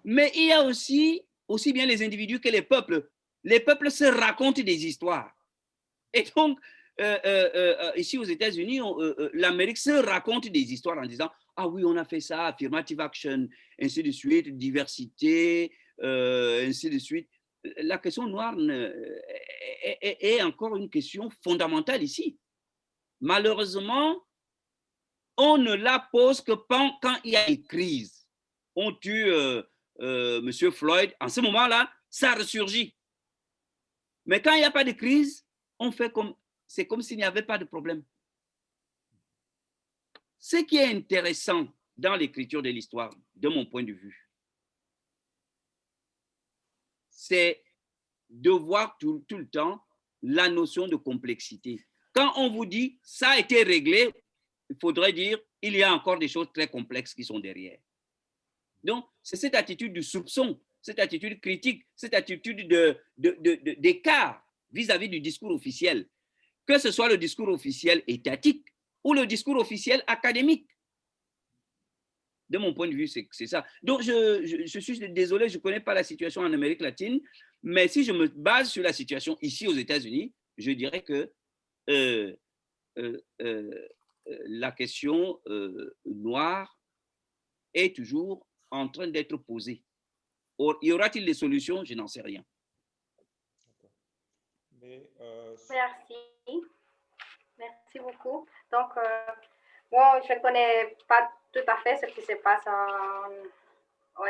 Mais il y a aussi bien les individus que les peuples. Les peuples se racontent des histoires. Et donc, ici aux États-Unis, l'Amérique se raconte des histoires en disant « Ah oui, on a fait ça, affirmative action, ainsi de suite, diversité, ainsi de suite. » La question noire est encore une question fondamentale ici. Malheureusement, on ne la pose que quand il y a une crise. On tue M. Floyd, en ce moment-là, ça ressurgit. Mais quand il n'y a pas de crise, c'est comme s'il n'y avait pas de problème. Ce qui est intéressant dans l'écriture de l'histoire, de mon point de vue, c'est de voir tout le temps la notion de complexité. Quand on vous dit ça a été réglé, il faudrait dire il y a encore des choses très complexes qui sont derrière. Donc, c'est cette attitude du soupçon, cette attitude critique, cette attitude d'écart vis-à-vis du discours officiel, que ce soit le discours officiel étatique ou le discours officiel académique. De mon point de vue, c'est ça. Donc, je suis désolé, je ne connais pas la situation en Amérique latine, mais si je me base sur la situation ici aux États-Unis, je dirais que la question noire est toujours en train d'être posée. Y aura-t-il des solutions? Je n'en sais rien. Merci. Merci beaucoup. Donc, moi, je ne connais pas tout à fait ce qui se passe en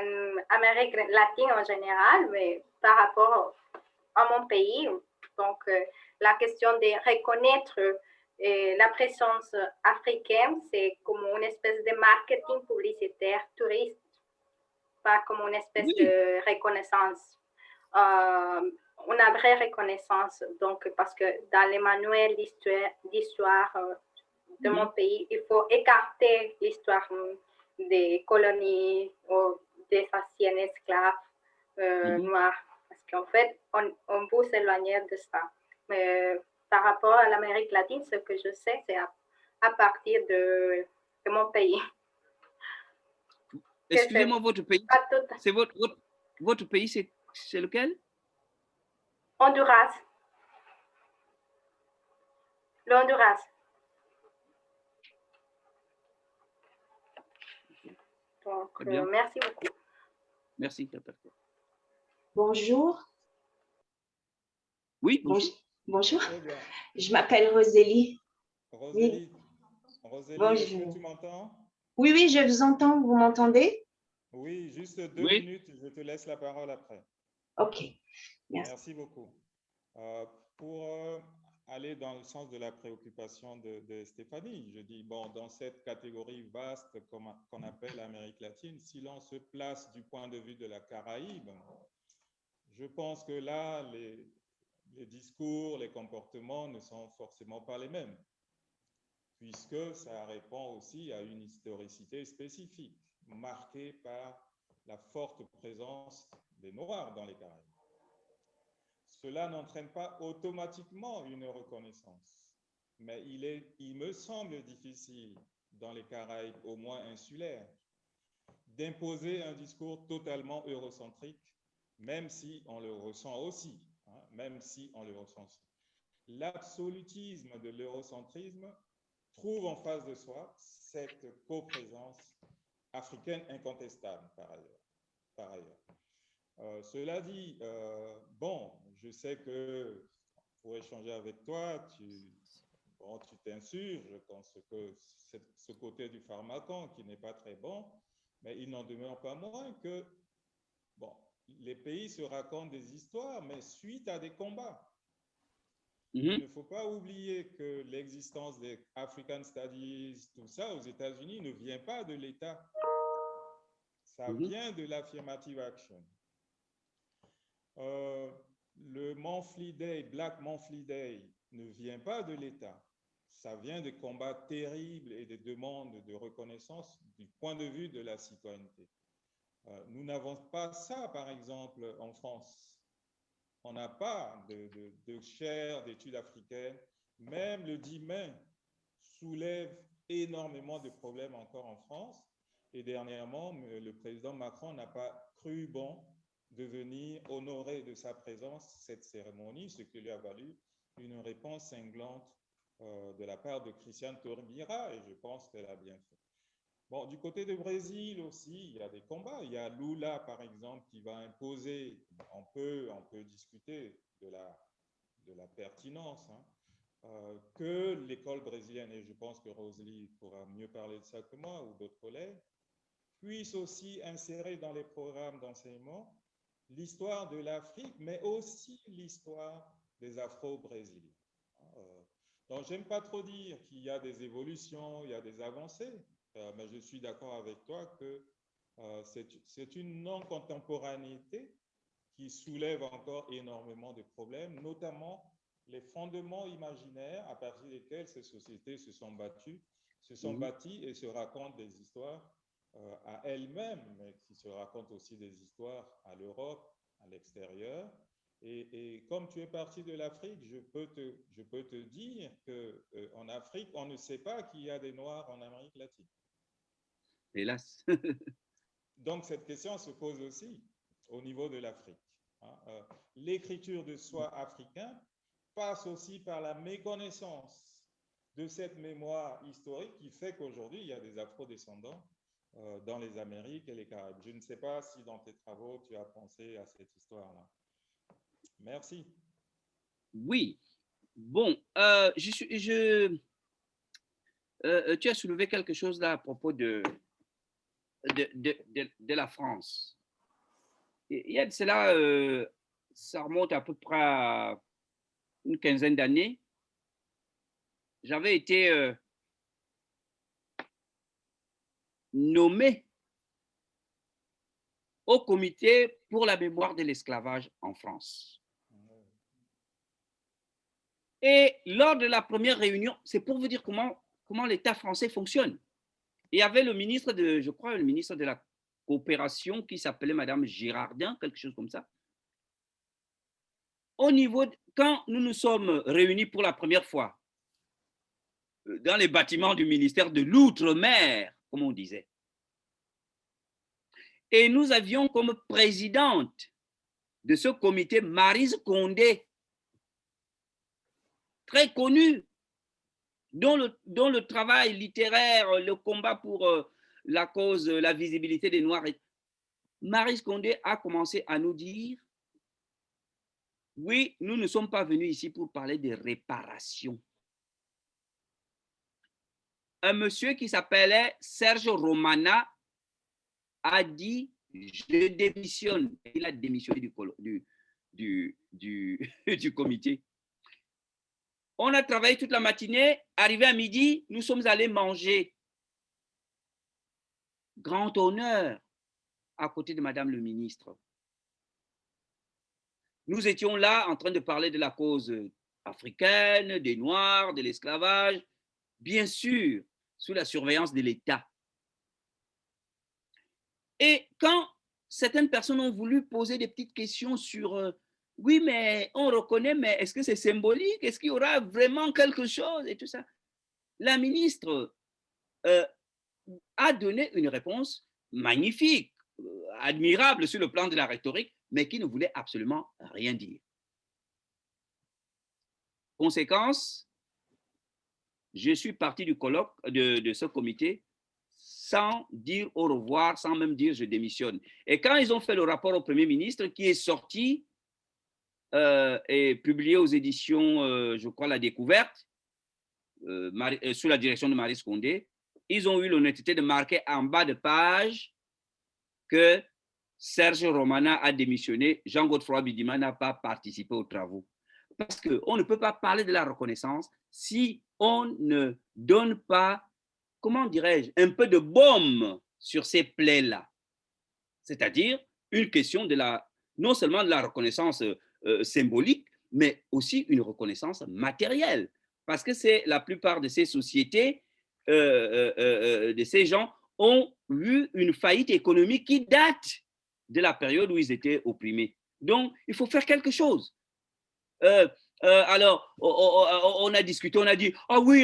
Amérique latine en général, mais par rapport à mon pays, donc la question de reconnaître la présence africaine, c'est comme une espèce de marketing publicitaire touriste, pas comme une espèce de reconnaissance, une vraie reconnaissance. Donc, parce que dans les manuels d'histoire de mon pays, il faut écarter l'histoire des colonies ou des anciens esclaves noirs. Parce qu'en fait, on peut s'éloigner de ça. Mais par rapport à l'Amérique latine, ce que je sais, c'est à partir de mon pays. Excusez-moi, votre pays, c'est votre pays, c'est lequel? Honduras. Le Honduras. Donc, merci beaucoup. Merci. Bonjour. Oui, bonjour. Bonjour. Je m'appelle Rosélie. Rosélie, Bonjour. est-ce que tu m'entends? Oui, oui, je vous entends. Vous m'entendez? Oui, juste 2 minutes. Je te laisse la parole après. OK. Merci beaucoup. Pour aller dans le sens de la préoccupation de Stéphanie, je dis, bon, dans cette catégorie vaste qu'on appelle Amérique latine, si l'on se place du point de vue de la Caraïbe, je pense que là, les discours, les comportements ne sont forcément pas les mêmes, puisque ça répond aussi à une historicité spécifique, marquée par la forte présence des Noirs dans les Caraïbes. Cela n'entraîne pas automatiquement une reconnaissance, mais il me semble difficile, dans les Caraïbes, au moins insulaires, d'imposer un discours totalement eurocentrique, même si on le ressent aussi. L'absolutisme de l'eurocentrisme trouve en face de soi cette coprésence africaine incontestable, par ailleurs. Cela dit, bon, je sais que pour échanger avec toi, tu t'insurges contre ce côté du pharmacon qui n'est pas très bon, mais il n'en demeure pas moins que, bon, les pays se racontent des histoires, mais suite à des combats. Il ne faut pas oublier que l'existence des African Studies, tout ça, aux États-Unis, ne vient pas de l'État. Ça vient de l'affirmative action. Le Monthly Day, Black Monthly Day, ne vient pas de l'État. Ça vient de combats terribles et de demandes de reconnaissance du point de vue de la citoyenneté. Nous n'avons pas ça, par exemple, en France. On n'a pas de chaire d'études africaines. Même le 10 mai soulève énormément de problèmes encore en France. Et dernièrement, le président Macron n'a pas cru bon de venir honorer de sa présence cette cérémonie, ce qui lui a valu une réponse cinglante de la part de Christiane Taubira, et je pense qu'elle a bien fait. Bon, du côté du Brésil aussi, il y a des combats. Il y a Lula, par exemple, qui va imposer, on peut discuter de la pertinence, que l'école brésilienne, et je pense que Rosalie pourra mieux parler de ça que moi ou d'autres collègues, puisse aussi insérer dans les programmes d'enseignement l'histoire de l'Afrique, mais aussi l'histoire des Afro-Brésiliens. Donc, j'aime pas trop dire qu'il y a des évolutions, il y a des avancées, mais je suis d'accord avec toi que c'est une non-contemporanéité qui soulève encore énormément de problèmes, notamment les fondements imaginaires à partir desquels ces sociétés se sont bâties et se racontent des histoires à elles-mêmes, mais qui se racontent aussi des histoires à l'Europe, à l'extérieur. Et comme tu es parti de l'Afrique, je peux te dire qu'en Afrique, on ne sait pas qu'il y a des Noirs en Amérique latine. Hélas. Donc, cette question se pose aussi au niveau de l'Afrique. L'écriture de soi africain passe aussi par la méconnaissance de cette mémoire historique qui fait qu'aujourd'hui, il y a des afro-descendants dans les Amériques et les Caraïbes. Je ne sais pas si dans tes travaux, tu as pensé à cette histoire-là. Merci. Oui. Bon, tu as soulevé quelque chose là à propos de la France. Il y a de cela, ça remonte à peu près à une quinzaine d'années. J'avais été nommé au comité pour la mémoire de l'esclavage en France. Et lors de la première réunion, c'est pour vous dire comment l'État français fonctionne. Il y avait le ministre le ministre de la coopération qui s'appelait Madame Girardin, quelque chose comme ça. Quand nous nous sommes réunis pour la première fois dans les bâtiments du ministère de l'Outre-mer, comme on disait, et nous avions comme présidente de ce comité Maryse Condé, très connue, dont le travail littéraire, le combat pour la cause, la visibilité des Noirs. Maryse Condé a commencé à nous dire, oui, nous ne sommes pas venus ici pour parler de réparation. Un monsieur qui s'appelait Serge Romana a dit, je démissionne. Il a démissionné du comité. On a travaillé toute la matinée. Arrivé à midi, nous sommes allés manger. Grand honneur à côté de Madame le ministre. Nous étions là en train de parler de la cause africaine, des Noirs, de l'esclavage, bien sûr, sous la surveillance de l'État. Et quand certaines personnes ont voulu poser des petites questions sur oui, mais on reconnaît, mais est-ce que c'est symbolique? Est-ce qu'il y aura vraiment quelque chose et tout ça? La ministre a donné une réponse magnifique, admirable sur le plan de la rhétorique, mais qui ne voulait absolument rien dire. Conséquence, je suis parti du colloque de ce comité sans dire au revoir, sans même dire je démissionne. Et quand ils ont fait le rapport au Premier ministre qui est sorti et publié aux éditions, je crois, La Découverte, sous la direction de Maryse Condé, ils ont eu l'honnêteté de marquer en bas de page que Serge Romana a démissionné, Jean-Godefroy Bidima n'a pas participé aux travaux. Parce qu'on ne peut pas parler de la reconnaissance si on ne donne pas, comment dirais-je, un peu de baume sur ces plaies-là. C'est-à-dire une question de non seulement de la reconnaissance symbolique, mais aussi une reconnaissance matérielle. Parce que c'est la plupart de ces sociétés, de ces gens, ont eu une faillite économique qui date de la période où ils étaient opprimés. Donc, il faut faire quelque chose. Alors, on a discuté, on a dit, ah oui,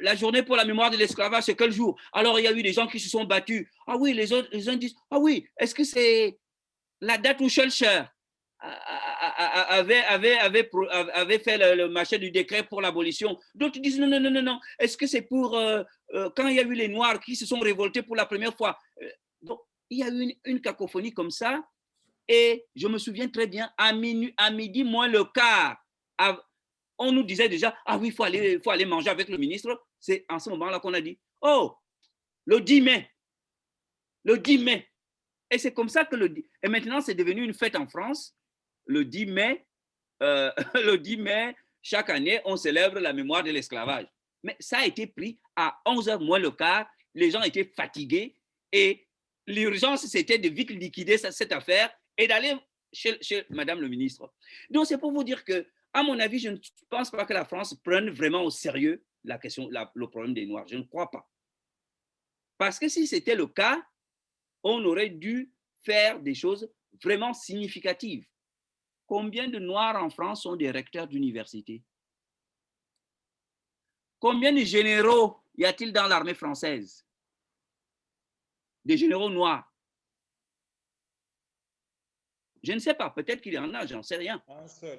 la journée pour la mémoire de l'esclavage, c'est quel jour? Alors, il y a eu des gens qui se sont battus. Ah oui, les gens disent, ah oui, est-ce que c'est la date où Schœlcher avait fait le machin du décret pour l'abolition? D'autres disent, non, non, non, non, non. Est-ce que c'est pour quand il y a eu les Noirs qui se sont révoltés pour la première fois? Donc, il y a eu une cacophonie comme ça. Et je me souviens très bien, à midi moins le quart, on nous disait déjà, ah oui, il faut aller manger avec le ministre. C'est en ce moment-là qu'on a dit, oh, le 10 mai. Le 10 mai. Et c'est comme ça que et maintenant, c'est devenu une fête en France. Le 10 mai, le 10 mai, chaque année, on célèbre la mémoire de l'esclavage. Mais ça a été pris à 11h moins le quart. Les gens étaient fatigués et l'urgence, c'était de vite liquider cette affaire et d'aller chez Madame le ministre. Donc, c'est pour vous dire que, à mon avis, je ne pense pas que la France prenne vraiment au sérieux la question, le problème des Noirs. Je ne crois pas. Parce que si c'était le cas, on aurait dû faire des choses vraiment significatives. Combien de Noirs en France sont des recteurs d'université? Combien de généraux y a-t-il dans l'armée française? Des généraux noirs? Je ne sais pas, peut-être qu'il y en a, j'en sais rien. Un seul.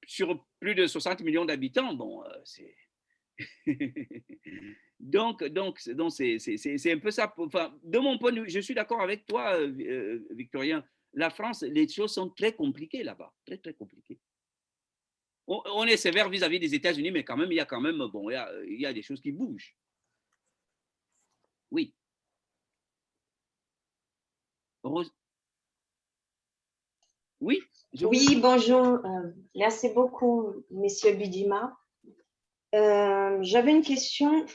Sur plus de 60 millions d'habitants, bon, c'est... donc c'est un peu ça. Enfin, de mon point de vue, je suis d'accord avec toi, Victorien. La France, les choses sont très compliquées là-bas, très, très compliquées. On est sévère vis-à-vis des États-Unis, mais quand même, il y a quand même, bon, il y a des choses qui bougent. Oui. Rose. Oui. Oui, bonjour. Merci beaucoup, Monsieur Bidima. J'avais une question,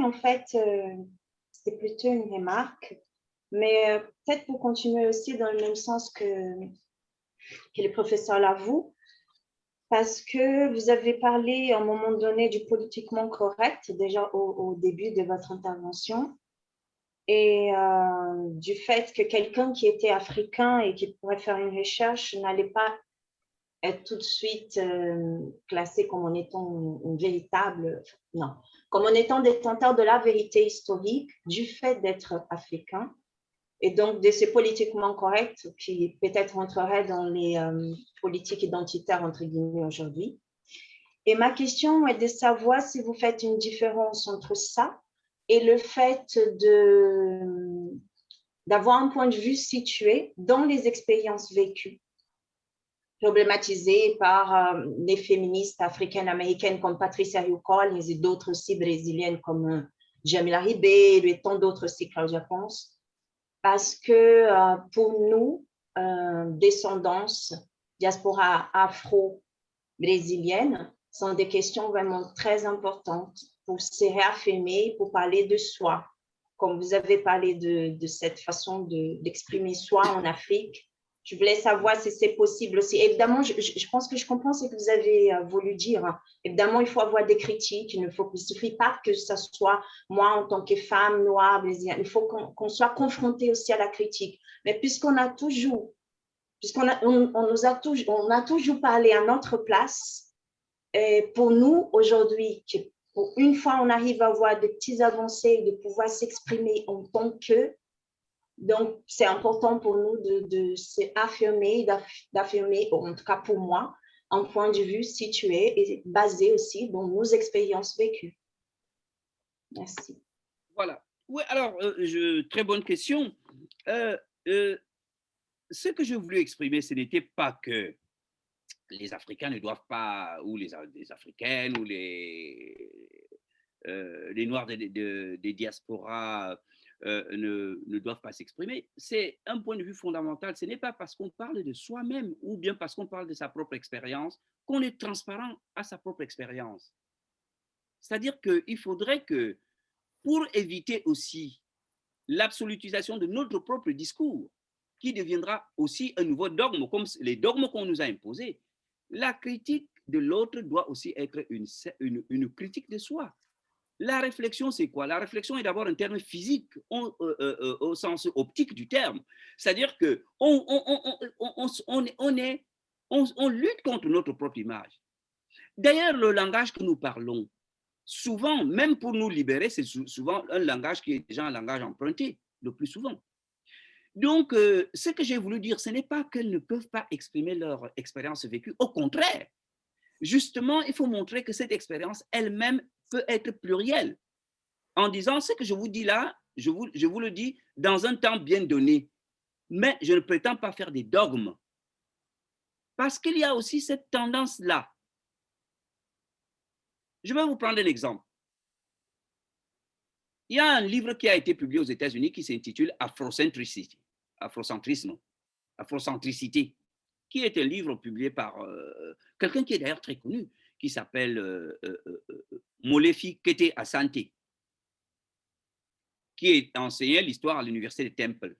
en fait, c'était plutôt une remarque, mais peut-être pour continuer aussi dans le même sens que le professeur Lavou, parce que vous avez parlé à un moment donné du politiquement correct, déjà au début de votre intervention, et du fait que quelqu'un qui était africain et qui pourrait faire une recherche n'allait pas être tout de suite classé comme en étant une véritable, non, comme en étant détenteur de la vérité historique du fait d'être africain, et donc de ce politiquement correct qui peut-être entrerait dans les politiques identitaires entre guillemets aujourd'hui. Et ma question est de savoir si vous faites une différence entre ça et le fait d'avoir un point de vue situé dans les expériences vécues, problématisées par les féministes africaines-américaines comme Patricia Hill Collins et d'autres aussi brésiliennes comme Jamila Ribeiro et tant d'autres aussi, je pense. Parce que pour nous, descendance, diaspora afro-brésilienne, sont des questions vraiment très importantes pour se réaffirmer, pour parler de soi. Comme vous avez parlé de cette façon d'exprimer soi en Afrique, je voulais savoir si c'est possible aussi. Évidemment, je pense que je comprends ce que vous avez voulu dire. Évidemment, il faut avoir des critiques. Il ne suffit pas que ce soit moi en tant que femme noire brésilienne. Il faut qu'on soit confronté aussi à la critique. Mais puisqu'on a toujours parlé à notre place, et pour nous aujourd'hui, pour une fois on arrive à avoir des petites avancées, de pouvoir s'exprimer en tant que. Donc, c'est important pour nous de s'affirmer, d'affirmer, en tout cas pour moi, un point de vue situé et basé aussi dans nos expériences vécues. Merci. Voilà. Oui, alors, très bonne question. Ce que je voulais exprimer, ce n'était pas que les Africains ne doivent pas, ou les Africaines, ou les Noirs des diasporas ne doivent pas s'exprimer. C'est un point de vue fondamental. Ce n'est pas parce qu'on parle de soi-même ou bien parce qu'on parle de sa propre expérience qu'on est transparent à sa propre expérience. C'est-à-dire qu'il faudrait que, pour éviter aussi l'absolutisation de notre propre discours, qui deviendra aussi un nouveau dogme, comme les dogmes qu'on nous a imposés, la critique de l'autre doit aussi être une critique de soi. La réflexion, c'est quoi? La réflexion est d'abord un terme physique, au sens optique du terme. C'est-à-dire qu'on lutte contre notre propre image. D'ailleurs, le langage que nous parlons, souvent, même pour nous libérer, c'est souvent un langage qui est déjà un langage emprunté, le plus souvent. Donc, ce que j'ai voulu dire, ce n'est pas qu'elles ne peuvent pas exprimer leur expérience vécue. Au contraire, justement, il faut montrer que cette expérience elle-même peut être plurielle. En disant ce que je vous dis là, je vous le dis dans un temps bien donné. Mais je ne prétends pas faire des dogmes. Parce qu'il y a aussi cette tendance-là. Je vais vous prendre un exemple. Il y a un livre qui a été publié aux États-Unis qui s'intitule Afrocentricity, Afrocentricité, qui est un livre publié par quelqu'un qui est d'ailleurs très connu, qui s'appelle Molefi Kete Asante, qui enseignait l'histoire à l'université de Temple.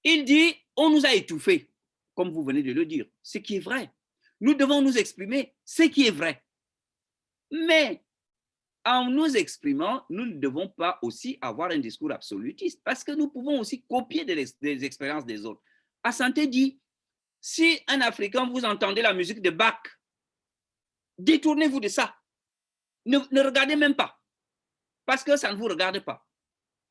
Il dit, on nous a étouffés, comme vous venez de le dire, ce qui est vrai. Nous devons nous exprimer ce qui est vrai. Mais en nous exprimant, nous ne devons pas aussi avoir un discours absolutiste parce que nous pouvons aussi copier des expériences des autres. Asante dit, si un Africain, vous entendez la musique de Bach, détournez-vous de ça. Ne regardez même pas parce que ça ne vous regarde pas.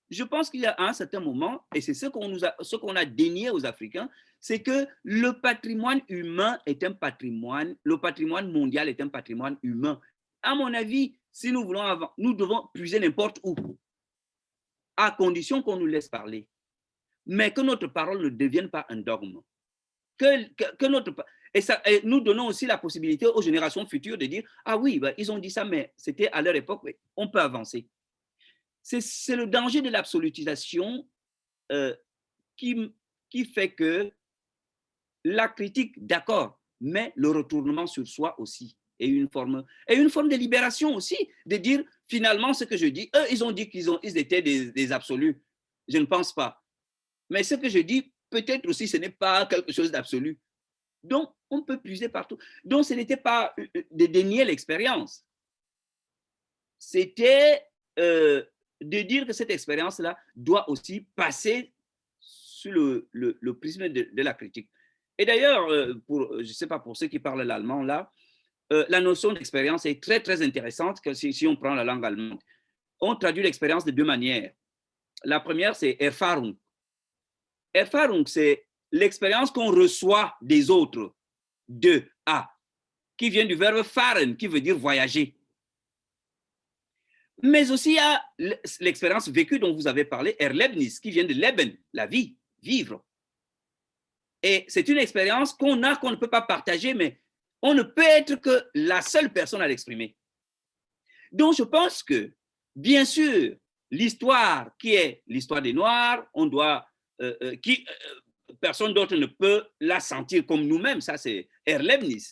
Je pense qu'il y a un certain moment, et c'est ce qu'on a dénié aux Africains, c'est que le patrimoine humain est un patrimoine, le patrimoine mondial est un patrimoine humain. À mon avis, si nous voulons avoir, nous devons puiser n'importe où, à condition qu'on nous laisse parler, mais que notre parole ne devienne pas un dogme. Et nous donnons aussi la possibilité aux générations futures de dire, ah oui, ben, ils ont dit ça, mais c'était à leur époque, on peut avancer. C'est le danger de l'absolutisation qui fait que la critique, d'accord, mais le retournement sur soi aussi est une forme de libération aussi, de dire finalement ce que je dis. Eux, ils ont dit qu'ils étaient des absolus. Je ne pense pas. Mais ce que je dis, peut-être aussi, ce n'est pas quelque chose d'absolu. Donc, on peut puiser partout. Donc, ce n'était pas de dénier l'expérience. C'était de dire que cette expérience-là doit aussi passer sur le prisme de la critique. Et d'ailleurs, je ne sais pas pour ceux qui parlent l'allemand là, la notion d'expérience est très, très intéressante que si on prend la langue allemande. On traduit l'expérience de deux manières. La première, c'est Erfahrung. Erfahrung, c'est l'expérience qu'on reçoit des autres, qui vient du verbe fahren, qui veut dire voyager. Mais aussi, il y a l'expérience vécue dont vous avez parlé, Erlebnis, qui vient de Leben, la vie, vivre. Et c'est une expérience qu'on a, qu'on ne peut pas partager, mais on ne peut être que la seule personne à l'exprimer. Donc, je pense que, bien sûr, l'histoire qui est l'histoire des Noirs, on doit, personne d'autre ne peut la sentir comme nous-mêmes, ça c'est Erlebnis.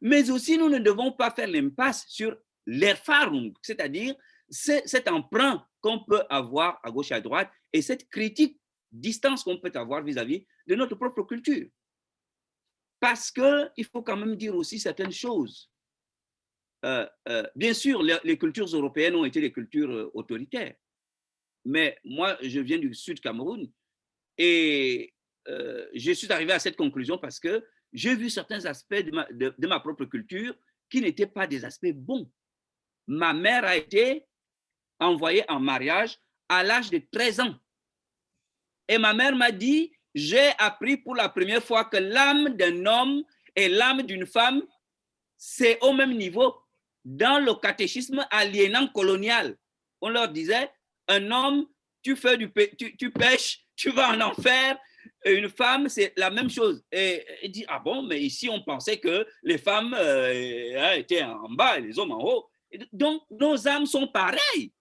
Mais aussi, nous ne devons pas faire l'impasse sur l'Erfahrung, c'est-à-dire cet emprunt qu'on peut avoir à gauche et à droite et cette critique distance qu'on peut avoir vis-à-vis de notre propre culture. Parce qu'il faut quand même dire aussi certaines choses. Bien sûr, les cultures européennes ont été des cultures autoritaires. Mais moi, je viens du Sud Cameroun et je suis arrivé à cette conclusion parce que j'ai vu certains aspects de ma propre culture qui n'étaient pas des aspects bons. Ma mère a été envoyée en mariage à l'âge de 13 ans. Et ma mère m'a dit, j'ai appris pour la première fois que l'âme d'un homme et l'âme d'une femme, c'est au même niveau. Dans le catéchisme aliénant colonial, on leur disait, un homme, tu pêches, tu vas en enfer. Et une femme, c'est la même chose. Et il dit, ah bon, mais ici, on pensait que les femmes étaient en bas et les hommes en haut. Donc, nos âmes sont pareilles.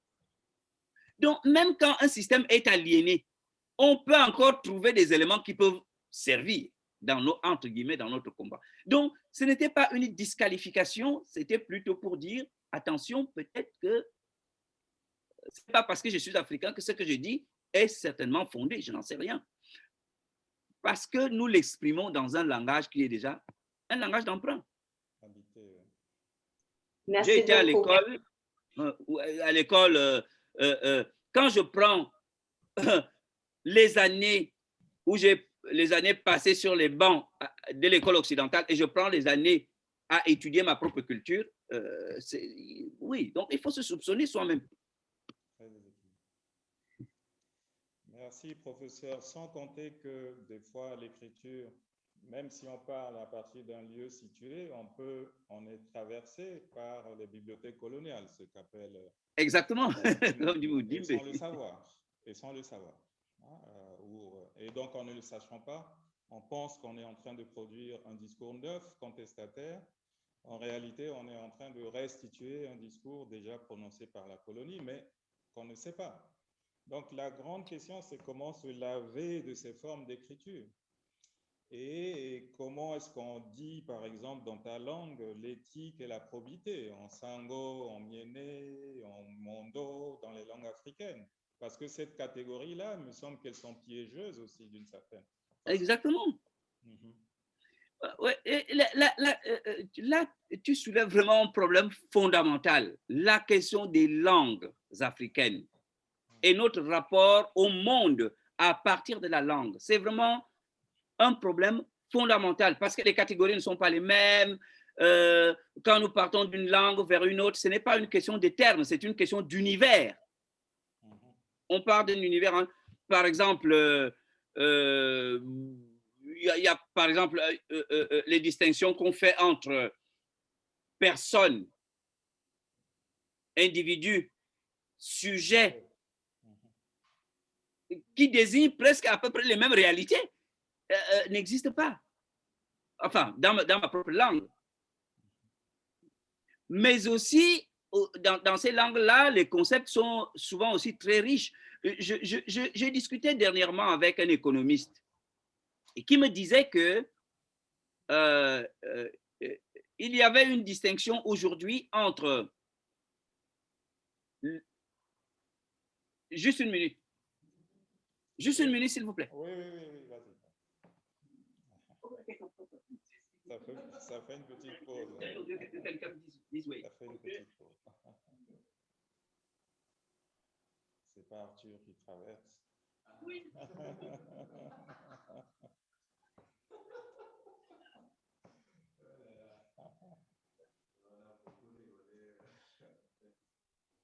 Donc, même quand un système est aliéné, on peut encore trouver des éléments qui peuvent servir dans nos, entre guillemets, dans notre combat. Donc, ce n'était pas une disqualification, c'était plutôt pour dire, attention, peut-être que ce n'est pas parce que je suis africain que ce que je dis est certainement fondé, je n'en sais rien. Parce que nous l'exprimons dans un langage qui est déjà un langage d'emprunt. J'ai été à l'école, quand je prends les années où les années passées sur les bancs de l'école occidentale et je prends les années à étudier ma propre culture, oui, donc il faut se soupçonner soi-même. Merci, professeur. Sans compter que des fois, l'écriture, même si on parle à partir d'un lieu situé, on est traversé par les bibliothèques coloniales, ce qu'appelle... Exactement, comme vous dites. Sans le savoir. Et sans le savoir. Et donc, en ne le sachant pas, on pense qu'on est en train de produire un discours neuf, contestataire. En réalité, on est en train de restituer un discours déjà prononcé par la colonie, mais qu'on ne sait pas. Donc, la grande question, c'est comment se laver de ces formes d'écriture. Et comment est-ce qu'on dit, par exemple, dans ta langue, l'éthique et la probité, en sango, en miéné, en mondo, dans les langues africaines. Parce que cette catégorie-là, il me semble qu'elles sont piégeuses aussi, d'une certaine façon. Exactement. Ouais, et là, tu soulèves vraiment un problème fondamental, la question des langues africaines et notre rapport au monde à partir de la langue. C'est vraiment un problème fondamental parce que les catégories ne sont pas les mêmes. Quand nous partons d'une langue vers une autre, ce n'est pas une question de termes, c'est une question d'univers. On part d'un univers, hein. Par exemple, il y a par exemple les distinctions qu'on fait entre personnes, individus, sujets, qui désignent presque à peu près les mêmes réalités, n'existent pas. Enfin, dans ma propre langue. Mais aussi, dans ces langues-là, les concepts sont souvent aussi très riches. J'ai discuté dernièrement avec un économiste et qui me disait que il y avait une distinction aujourd'hui entre... Juste une minute. Juste une minute, s'il vous plaît. Oui, vas-y. Ça fait une petite pause. Ça fait une petite pause. C'est pas Arthur qui traverse. Oui.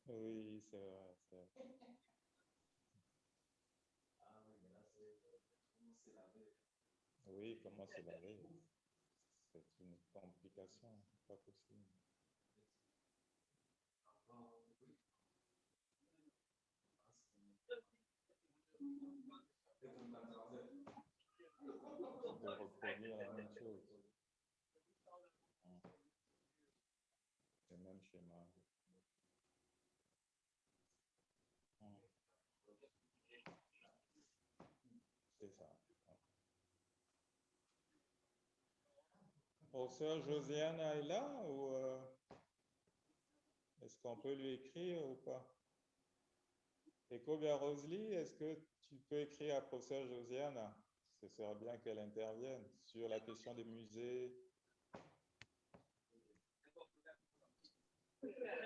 Oui, c'est vrai. Oui, comment se laver? C'est une complication, pas possible. De reproduire la même chose. Le même schéma. C'est ça. Professeur Josiane est là ou est-ce qu'on peut lui écrire ou pas? Et Kobia Rosely, est-ce que tu peux écrire à professeur Josiane? Ce serait bien qu'elle intervienne sur la question des musées.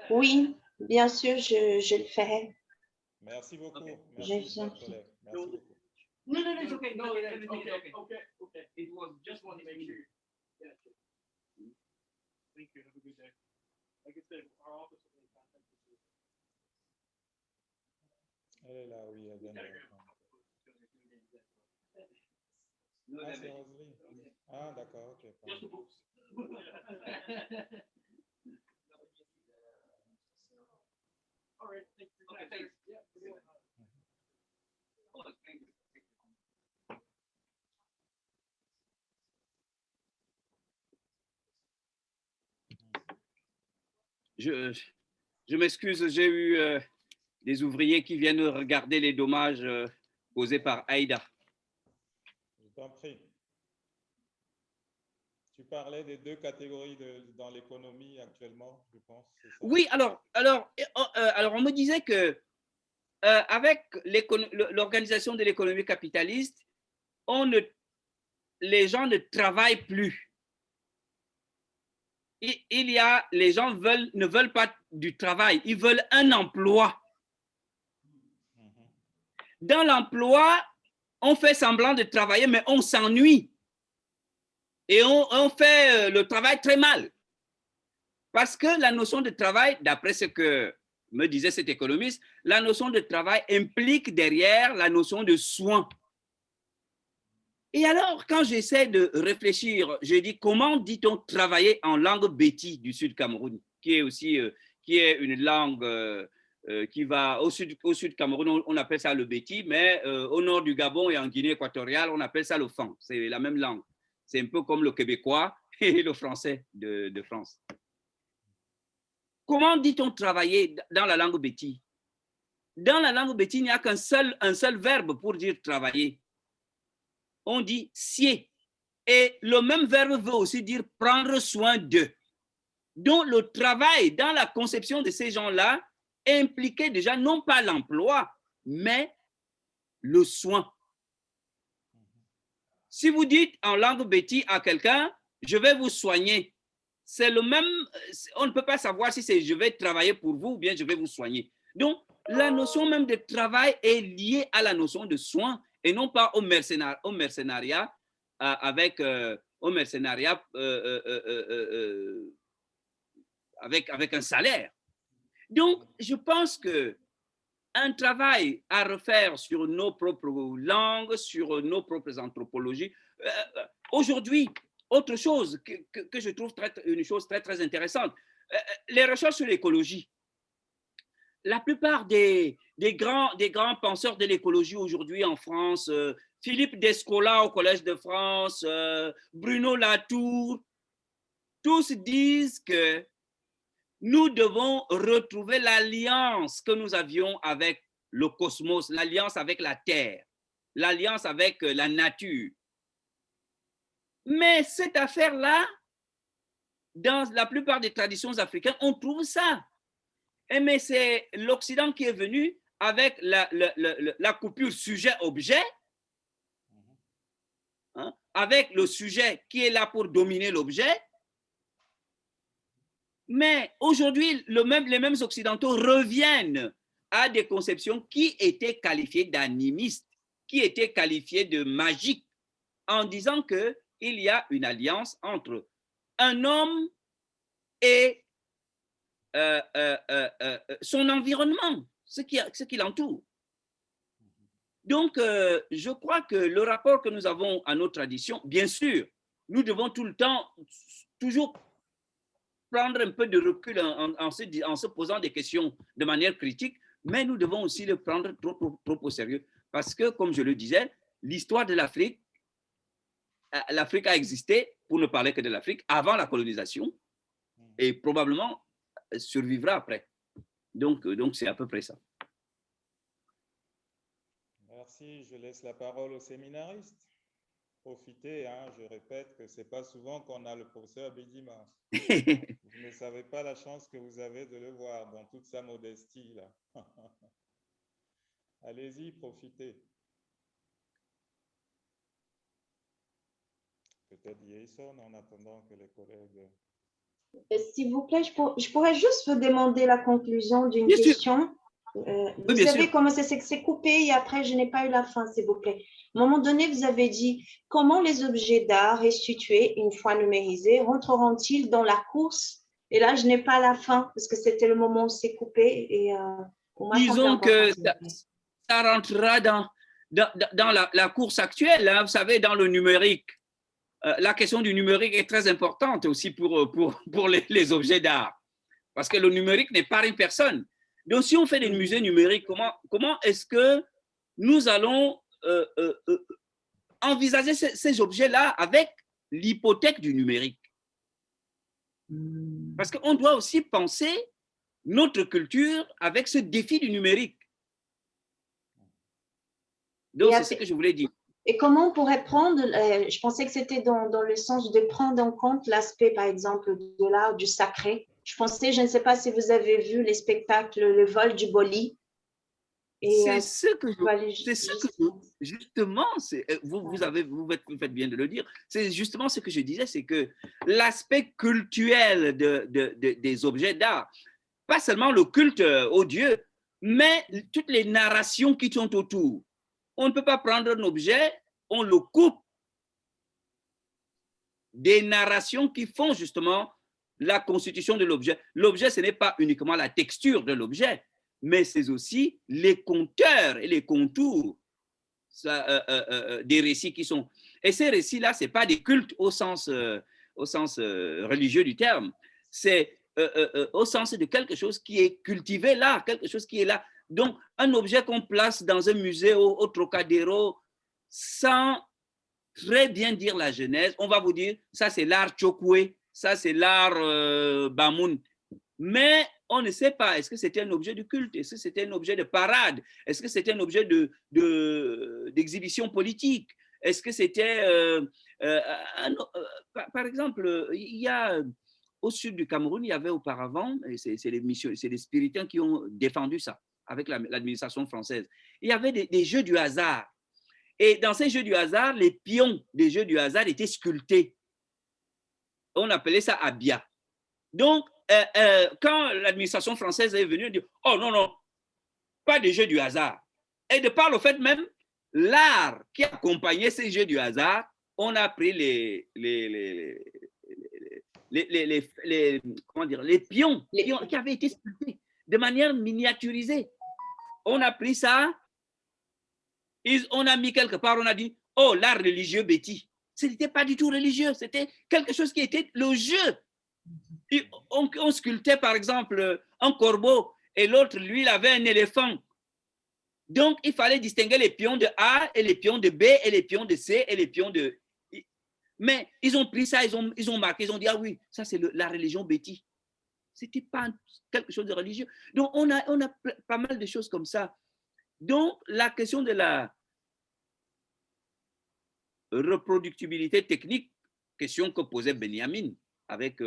Oui, bien sûr, je le ferai. Merci beaucoup. Okay. Merci, chers collègues. Merci beaucoup. No, it's okay. No, everything's okay. It was just one issue. Yeah. Thank you. Have a good day. Like I said, our office will be in contact with you. Elle est là, oui, elle vient de répondre. Ah, c'est Roselyne. Ah, d'accord, ok. All right. Okay, thanks. Yeah. Je m'excuse, j'ai eu des ouvriers qui viennent regarder les dommages causés par Aïda. Je t'en prie. Tu parlais des deux catégories dans l'économie actuellement, je pense. Oui, alors on me disait que avec l'organisation de l'économie capitaliste, les gens ne travaillent plus. Les gens ne veulent pas du travail, ils veulent un emploi. Dans l'emploi, on fait semblant de travailler, mais on s'ennuie. Et on fait le travail très mal. Parce que la notion de travail, d'après ce que me disait cet économiste, la notion de travail implique derrière la notion de soin. Et alors, quand j'essaie de réfléchir, je dis comment dit-on travailler en langue béti du Sud Cameroun, qui est aussi une langue qui va au sud Cameroun, on appelle ça le béti, mais au nord du Gabon et en Guinée équatoriale, on appelle ça le fan. C'est la même langue. C'est un peu comme le québécois et le français de France. Comment dit-on travailler dans la langue béti? Dans la langue béti, il n'y a un seul verbe pour dire travailler. On dit sier. Et le même verbe veut aussi dire prendre soin d'eux. Donc, le travail dans la conception de ces gens-là impliquait déjà non pas l'emploi, mais le soin. Si vous dites en langue béti à quelqu'un, je vais vous soigner, c'est le même, on ne peut pas savoir si c'est je vais travailler pour vous ou bien je vais vous soigner. Donc, la notion même de travail est liée à la notion de soin et non pas au mercenariat avec un salaire. Donc, je pense que un travail à refaire sur nos propres langues, sur nos propres anthropologies. Aujourd'hui, autre chose que je trouve une chose très, très intéressante, les recherches sur l'écologie. La plupart des grands penseurs de l'écologie aujourd'hui en France, Philippe Descola au Collège de France, Bruno Latour, tous disent que nous devons retrouver l'alliance que nous avions avec le cosmos, l'alliance avec la Terre, l'alliance avec la nature. Mais cette affaire-là, dans la plupart des traditions africaines, on trouve ça. Mais c'est l'Occident qui est venu avec la coupure sujet-objet, hein, avec le sujet qui est là pour dominer l'objet. Mais aujourd'hui, les mêmes Occidentaux reviennent à des conceptions qui étaient qualifiées d'animistes, qui étaient qualifiées de magiques, en disant qu'il y a une alliance entre un homme et son environnement, ce qui l'entoure. Donc, je crois que le rapport que nous avons à nos traditions, bien sûr, nous devons tout le temps, toujours prendre un peu de recul en se posant des questions de manière critique, mais nous devons aussi le prendre trop au sérieux. Parce que, comme je le disais, l'histoire de l'Afrique a existé, pour ne parler que de l'Afrique, avant la colonisation, et probablement survivra après. Donc c'est à peu près ça. Merci. Je laisse la parole aux séminaristes. Profitez, hein, je répète que ce n'est pas souvent qu'on a le professeur Bidima. Vous ne savez pas la chance que vous avez de le voir dans toute sa modestie, là. Allez-y, profitez. Peut-être Jason en attendant que les collègues... S'il vous plaît, je pourrais juste vous demander la conclusion d'une question. Vous savez comment c'est coupé et après, je n'ai pas eu la fin, s'il vous plaît. À un moment donné, vous avez dit comment les objets d'art restitués, une fois numérisés, rentreront-ils dans la course? Et là, je n'ai pas la fin parce que c'était le moment où c'est coupé. Et, disons que ça rentrera dans la course actuelle, hein, vous savez, dans le numérique. La question du numérique est très importante aussi pour les objets d'art. Parce que le numérique n'est pas une personne. Donc, si on fait des musées numériques, comment est-ce que nous allons envisager ces objets-là avec l'hypothèque du numérique? Parce qu'on doit aussi penser notre culture avec ce défi du numérique. Donc, c'est ce que je voulais dire. Et comment on pourrait prendre, je pensais que c'était dans le sens de prendre en compte l'aspect, par exemple, de l'art du sacré. Je pensais, je ne sais pas si vous avez vu les spectacles, le vol du Boli. C'est ce que justement, vous faites bien de le dire, c'est justement ce que je disais, c'est que l'aspect cultuel des objets d'art, pas seulement le culte aux dieux, mais toutes les narrations qui sont autour. On ne peut pas prendre un objet, on le coupe des narrations qui font justement la constitution de l'objet. L'objet, ce n'est pas uniquement la texture de l'objet, mais c'est aussi les conteurs et les contours des récits qui sont. Et ces récits-là, ce n'est pas des cultes au sens religieux du terme, c'est au sens de quelque chose qui est cultivé là, quelque chose qui est là. Donc, un objet qu'on place dans un musée au Trocadéro, sans très bien dire la genèse, on va vous dire, ça c'est l'art Chokwe, ça c'est l'art Bamoun. Mais on ne sait pas, est-ce que c'était un objet de culte? Est-ce que c'était un objet de parade? Est-ce que c'était un objet d'exhibition politique? Est-ce que c'était... par exemple, il y a... Au sud du Cameroun, il y avait auparavant, c'est les spiritains qui ont défendu ça avec l'administration française. Il y avait des jeux du hasard. Et dans ces jeux du hasard, les pions des jeux du hasard étaient sculptés. On appelait ça abia. Donc, quand l'administration française est venue dire « Oh non, non, pas de jeux du hasard ». Et de par le fait même, l'art qui accompagnait ces jeux du hasard, on a pris les pions qui avaient été sculptés de manière miniaturisée. On a pris ça, on a mis quelque part, on a dit « Oh, l'art religieux Betty ». Ce n'était pas du tout religieux, c'était quelque chose qui était le jeu. On sculptait par exemple un corbeau et l'autre, lui, il avait un éléphant. Donc, il fallait distinguer les pions de A et les pions de B et les pions de C et les pions de... Mais ils ont pris ça, ils ont marqué, ils ont dit, ah oui, ça c'est la religion Betty. Ce n'était pas quelque chose de religieux. Donc, on a pas mal de choses comme ça. Donc, la question de la reproductibilité technique, question que posait Benjamin, avec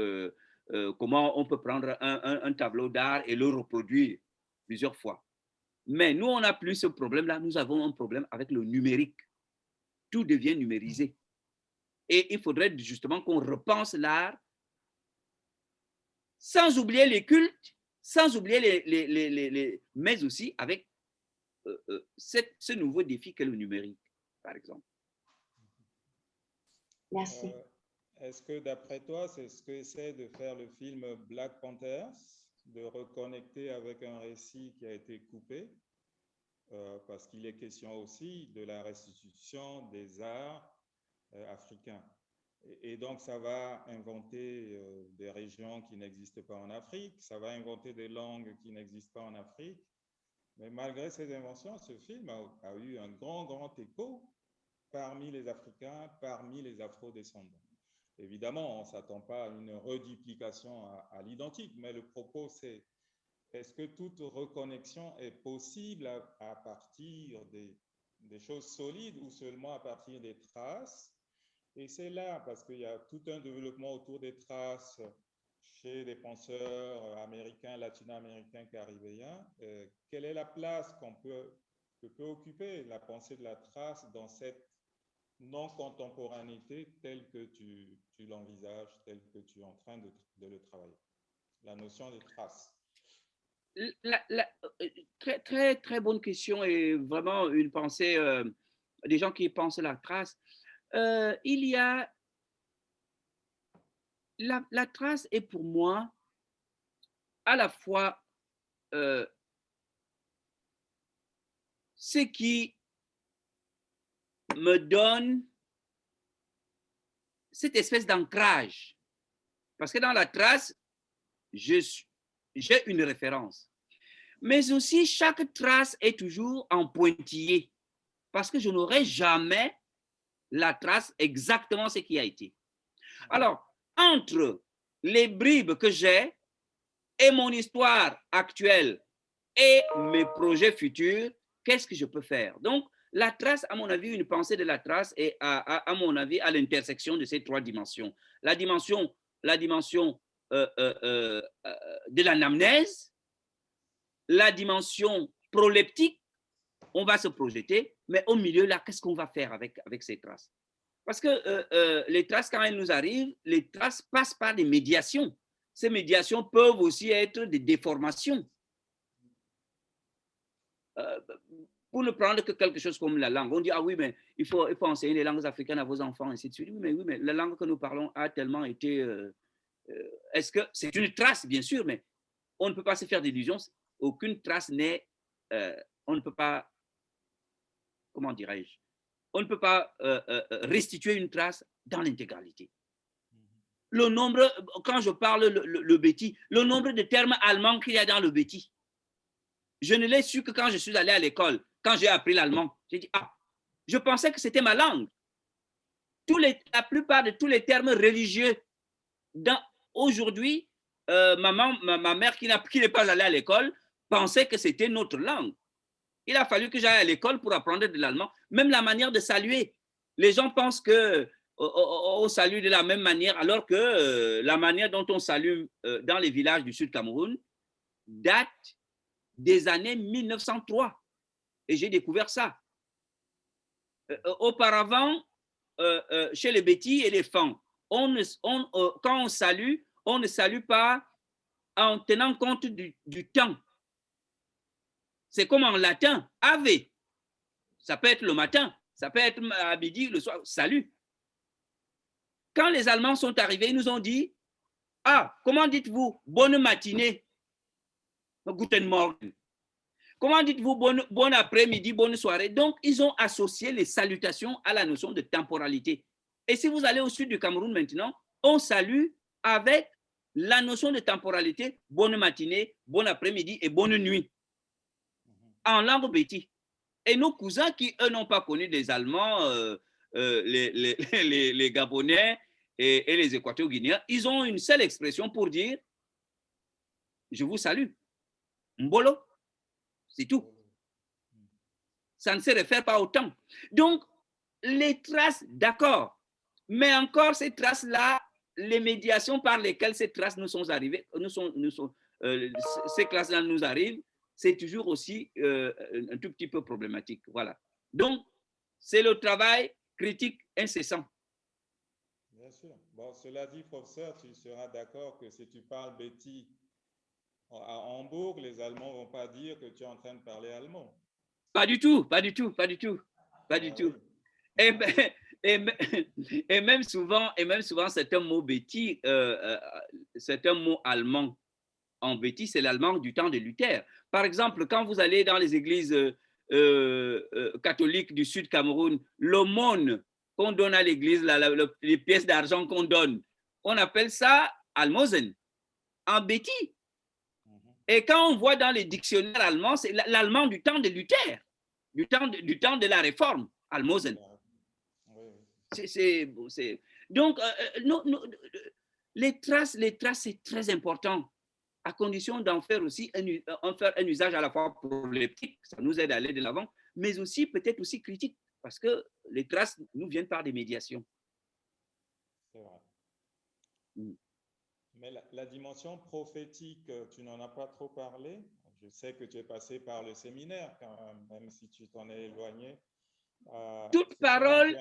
comment on peut prendre un tableau d'art et le reproduire plusieurs fois. Mais nous, on n'a plus ce problème-là. Nous avons un problème avec le numérique. Tout devient numérisé. Et il faudrait justement qu'on repense l'art sans oublier les cultes, sans oublier mais aussi avec ce nouveau défi qu'est le numérique, par exemple. Merci. Est-ce que d'après toi, c'est ce que essaie de faire le film Black Panthers, de reconnecter avec un récit qui a été coupé, parce qu'il est question aussi de la restitution des arts africains. Et donc, ça va inventer des régions qui n'existent pas en Afrique, ça va inventer des langues qui n'existent pas en Afrique. Mais malgré ces inventions, ce film a eu un grand écho parmi les Africains, parmi les Afro-descendants. Évidemment, on ne s'attend pas à une reduplication à l'identique, mais le propos, c'est est-ce que toute reconnexion est possible à partir des choses solides ou seulement à partir des traces? Et c'est là, parce qu'il y a tout un développement autour des traces chez des penseurs américains, latino-américains, caribéens. Quelle est la place que peut occuper la pensée de la trace dans cette non-contemporanéité telle que tu l'envisages, telle que tu es en train de le travailler? La notion de trace. Très bonne question et vraiment une pensée des gens qui pensent la trace. Il y a la trace est pour moi à la fois ce qui me donne cette espèce d'ancrage. Parce que dans la trace, j'ai une référence. Mais aussi, chaque trace est toujours en pointillé. Parce que je n'aurai jamais la trace exactement ce qui a été. Alors, entre les bribes que j'ai et mon histoire actuelle et mes projets futurs, qu'est-ce que je peux faire? Donc, la trace, à mon avis, une pensée de la trace est, à mon avis, à l'intersection de ces trois dimensions. La dimension de l'anamnèse, la dimension proleptique, on va se projeter, mais au milieu, là, qu'est-ce qu'on va faire avec ces traces? Parce que les traces, quand elles nous arrivent, les traces passent par des médiations. Ces médiations peuvent aussi être des déformations. Pour ne prendre que quelque chose comme la langue, on dit, ah oui, mais il faut enseigner les langues africaines à vos enfants, ainsi de suite. Oui, mais la langue que nous parlons a tellement été... est-ce que c'est une trace, bien sûr, mais on ne peut pas se faire d'illusions. Aucune trace n'est... on ne peut pas... Comment dirais-je? On ne peut pas restituer une trace dans l'intégralité. Le nombre, quand je parle le béti, le nombre de termes allemands qu'il y a dans le béti, je ne l'ai su que quand je suis allé à l'école, quand j'ai appris l'allemand. J'ai dit, ah, je pensais que c'était ma langue. La plupart de tous les termes religieux, aujourd'hui, ma mère qui n'est pas allée à l'école, pensait que c'était notre langue. Il a fallu que j'aille à l'école pour apprendre de l'allemand. Même la manière de saluer. Les gens pensent qu'on salue de la même manière, alors que la manière dont on salue dans les villages du Sud Cameroun date des années 1903. Et j'ai découvert ça. Auparavant, chez les Bétis et les Fans, quand on salue, on ne salue pas en tenant compte du temps. C'est comme en latin, ave. Ça peut être le matin, ça peut être à midi, le soir, salut. Quand les Allemands sont arrivés, ils nous ont dit, ah, comment dites-vous bonne matinée? Guten Morgen. Comment dites-vous bon après-midi, bonne soirée? Donc, ils ont associé les salutations à la notion de temporalité. Et si vous allez au sud du Cameroun maintenant, on salue avec la notion de temporalité, bonne matinée, bon après-midi et bonne nuit, en langue béti. Et nos cousins qui, eux, n'ont pas connu les Allemands, les Gabonais et les Équato-Guinéens, ils ont une seule expression pour dire « je vous salue ». Mbolo, c'est tout. Ça ne se réfère pas au temps. Donc, les traces, d'accord, mais encore ces traces-là, les médiations par lesquelles ces traces nous sont arrivées, ces classes-là nous arrivent, c'est toujours aussi un tout petit peu problématique. Voilà. Donc, c'est le travail critique incessant. Bien sûr. Bon, cela dit, professeur, tu seras d'accord que si tu parles béti à Hambourg, les Allemands ne vont pas dire que tu es en train de parler allemand. Pas du tout, pas du tout, pas du tout, pas du tout. Oui. Et même souvent, c'est un mot béti, c'est un mot allemand. En béti, c'est l'allemand du temps de Luther. Par exemple, quand vous allez dans les églises catholiques du Sud Cameroun, l'aumône qu'on donne à l'église, les pièces d'argent qu'on donne, on appelle ça almosen, en béti. Et quand on voit dans les dictionnaires allemands, c'est l'allemand du temps de Luther, du temps de la réforme, almosen. Donc, les traces, c'est très important, à condition d'en faire aussi un usage à la fois proleptique, ça nous aide à aller de l'avant, mais aussi peut-être aussi critique, parce que les traces nous viennent par des médiations. C'est vrai. Mais la dimension prophétique, tu n'en as pas trop parlé. Je sais que tu es passé par le séminaire, quand même si tu t'en es éloigné. Toute parole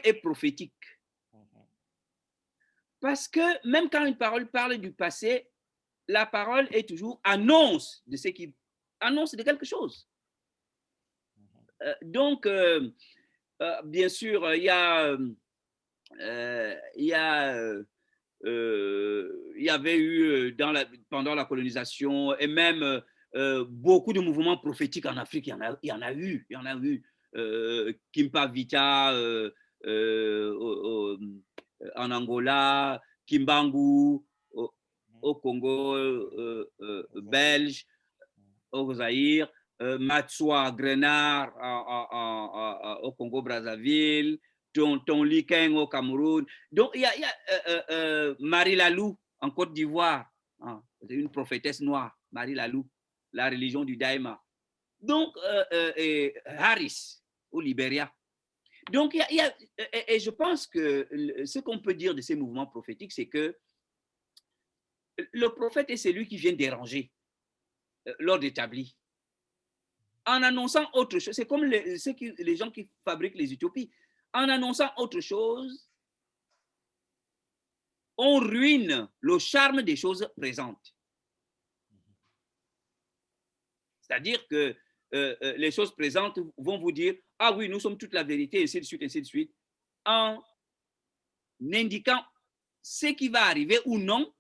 est prophétique. Parce que même quand une parole parle du passé, la parole est toujours annonce de ce qui annonce de quelque chose. Donc, bien sûr, il y avait eu pendant la colonisation et même beaucoup de mouvements prophétiques en Afrique. Il y en a eu. Kimpa Vita en Angola, Kimbangu au Congo belge, au Zaïre, Matsua Grenard au Congo Brazzaville, Tonton Likeng au Cameroun. Donc, il y a Marie Lalou en Côte d'Ivoire, hein, une prophétesse noire, Marie Lalou, la religion du Daïma. Donc, et Harris, au Libéria. Donc, et je pense que ce qu'on peut dire de ces mouvements prophétiques, c'est que le prophète est celui qui vient déranger l'ordre établi. En annonçant autre chose, c'est comme les gens qui fabriquent les utopies. En annonçant autre chose, on ruine le charme des choses présentes. C'est-à-dire que les choses présentes vont vous dire « Ah oui, nous sommes toute la vérité, ainsi de suite, en indiquant ce qui va arriver ou non,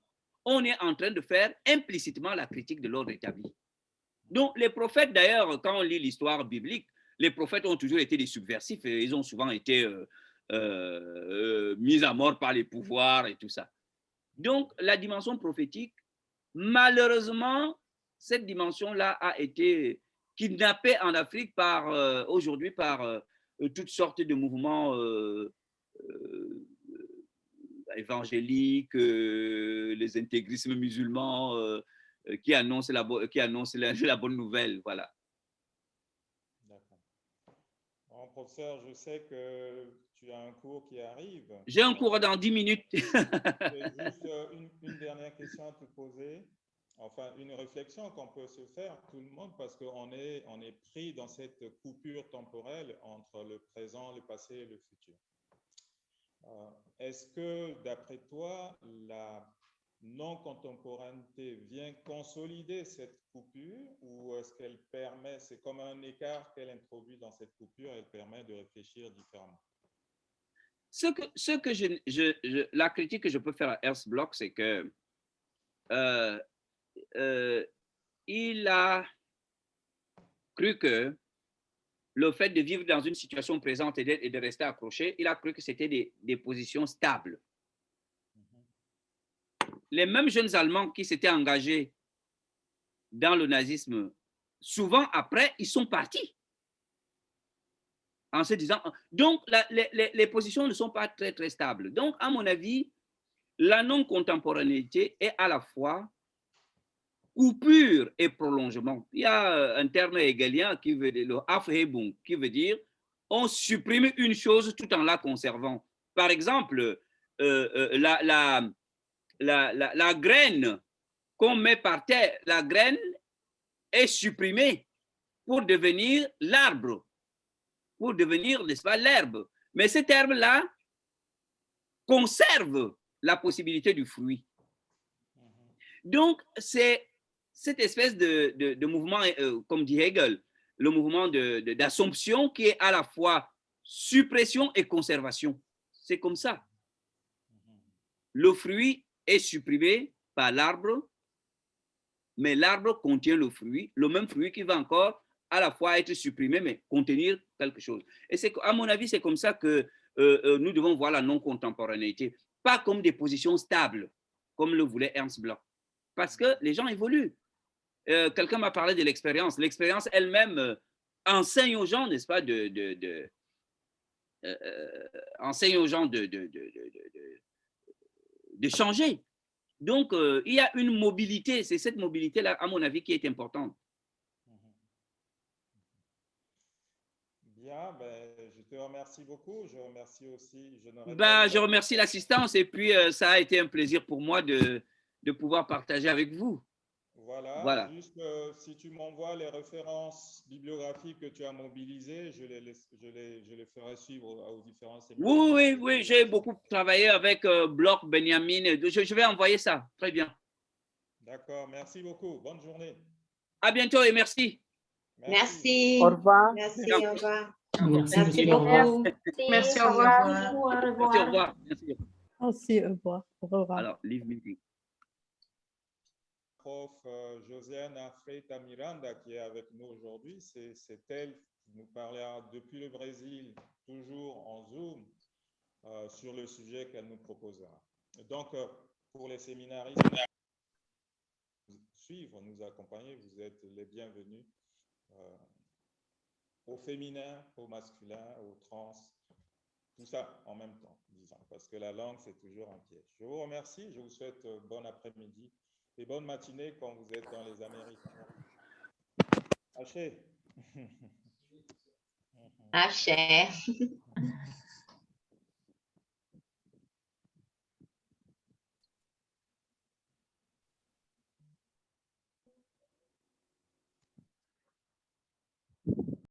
on est en train de faire implicitement la critique de l'ordre établi. Donc, les prophètes, d'ailleurs, quand on lit l'histoire biblique, les prophètes ont toujours été des subversifs et ils ont souvent été mis à mort par les pouvoirs et tout ça. Donc, la dimension prophétique, malheureusement, cette dimension-là a été kidnappée en Afrique aujourd'hui par toutes sortes de mouvements évangéliques, les intégrismes musulmans qui annoncent la bonne nouvelle. Voilà. D'accord. Bon, professeur, je sais que tu as un cours qui arrive. J'ai un cours dans 10 minutes. J'ai juste une dernière question à te poser. Enfin, une réflexion qu'on peut se faire, tout le monde, parce qu'on est pris dans cette coupure temporelle entre le présent, le passé et le futur. Est-ce que, d'après toi, la non-contemporanéité vient consolider cette coupure ou est-ce qu'elle permet, c'est comme un écart qu'elle introduit dans cette coupure, elle permet de réfléchir différemment? La critique que je peux faire à Ernst Bloch, c'est que il a cru que le fait de vivre dans une situation présente et de rester accroché, il a cru que c'était des positions stables. Les mêmes jeunes Allemands qui s'étaient engagés dans le nazisme, souvent après, ils sont partis. En se disant, donc les positions ne sont pas très, très stables. Donc, à mon avis, la non-contemporanéité est à la fois coupure et prolongement. Il y a un terme hegelien qui veut dire le Aufhebung, qui veut dire on supprime une chose tout en la conservant. Par exemple, la graine qu'on met par terre, la graine est supprimée pour devenir l'arbre, pour devenir, n'est-ce pas, l'herbe. Mais cet herbe-là conserve la possibilité du fruit. Donc, c'est cette espèce de mouvement, comme dit Hegel, le mouvement d'assomption qui est à la fois suppression et conservation. C'est comme ça. Le fruit est supprimé par l'arbre, mais l'arbre contient le fruit, le même fruit qui va encore à la fois être supprimé, mais contenir quelque chose. Et à mon avis, c'est comme ça que nous devons voir la non-contemporanéité, pas comme des positions stables, comme le voulait Ernst Bloch. Parce que les gens évoluent. Quelqu'un m'a parlé de l'expérience. L'expérience elle-même enseigne aux gens, n'est-ce pas, enseigne aux gens de changer. Donc, il y a une mobilité. C'est cette mobilité-là, à mon avis, qui est importante. Bien, ben, je te remercie beaucoup. Je remercie aussi. Je remercie l'assistance et puis ça a été un plaisir pour moi de pouvoir partager avec vous. Voilà. Juste si tu m'envoies les références bibliographiques que tu as mobilisées, je les ferai suivre aux différents séminaires. Oui, j'ai beaucoup travaillé avec Bloch, Benjamin. Je vais envoyer ça. Très bien. D'accord, merci beaucoup. Bonne journée. À bientôt et merci. Merci. Au revoir. Merci, au revoir. Merci beaucoup. Merci, au revoir. Merci, au revoir. Merci, au revoir. Au revoir. Alors, leave meeting. Prof Josiane Afreita Miranda qui est avec nous aujourd'hui, c'est elle qui nous parlera depuis le Brésil, toujours en Zoom, sur le sujet qu'elle nous proposera. Donc, pour les séminaristes, suivre, nous accompagner, vous êtes les bienvenus au féminin, au masculin, au trans, tout ça en même temps, disons, parce que la langue, c'est toujours un piège. Je vous remercie, je vous souhaite bon après-midi et bonne matinée quand vous êtes dans les Amériques. Haché. Haché.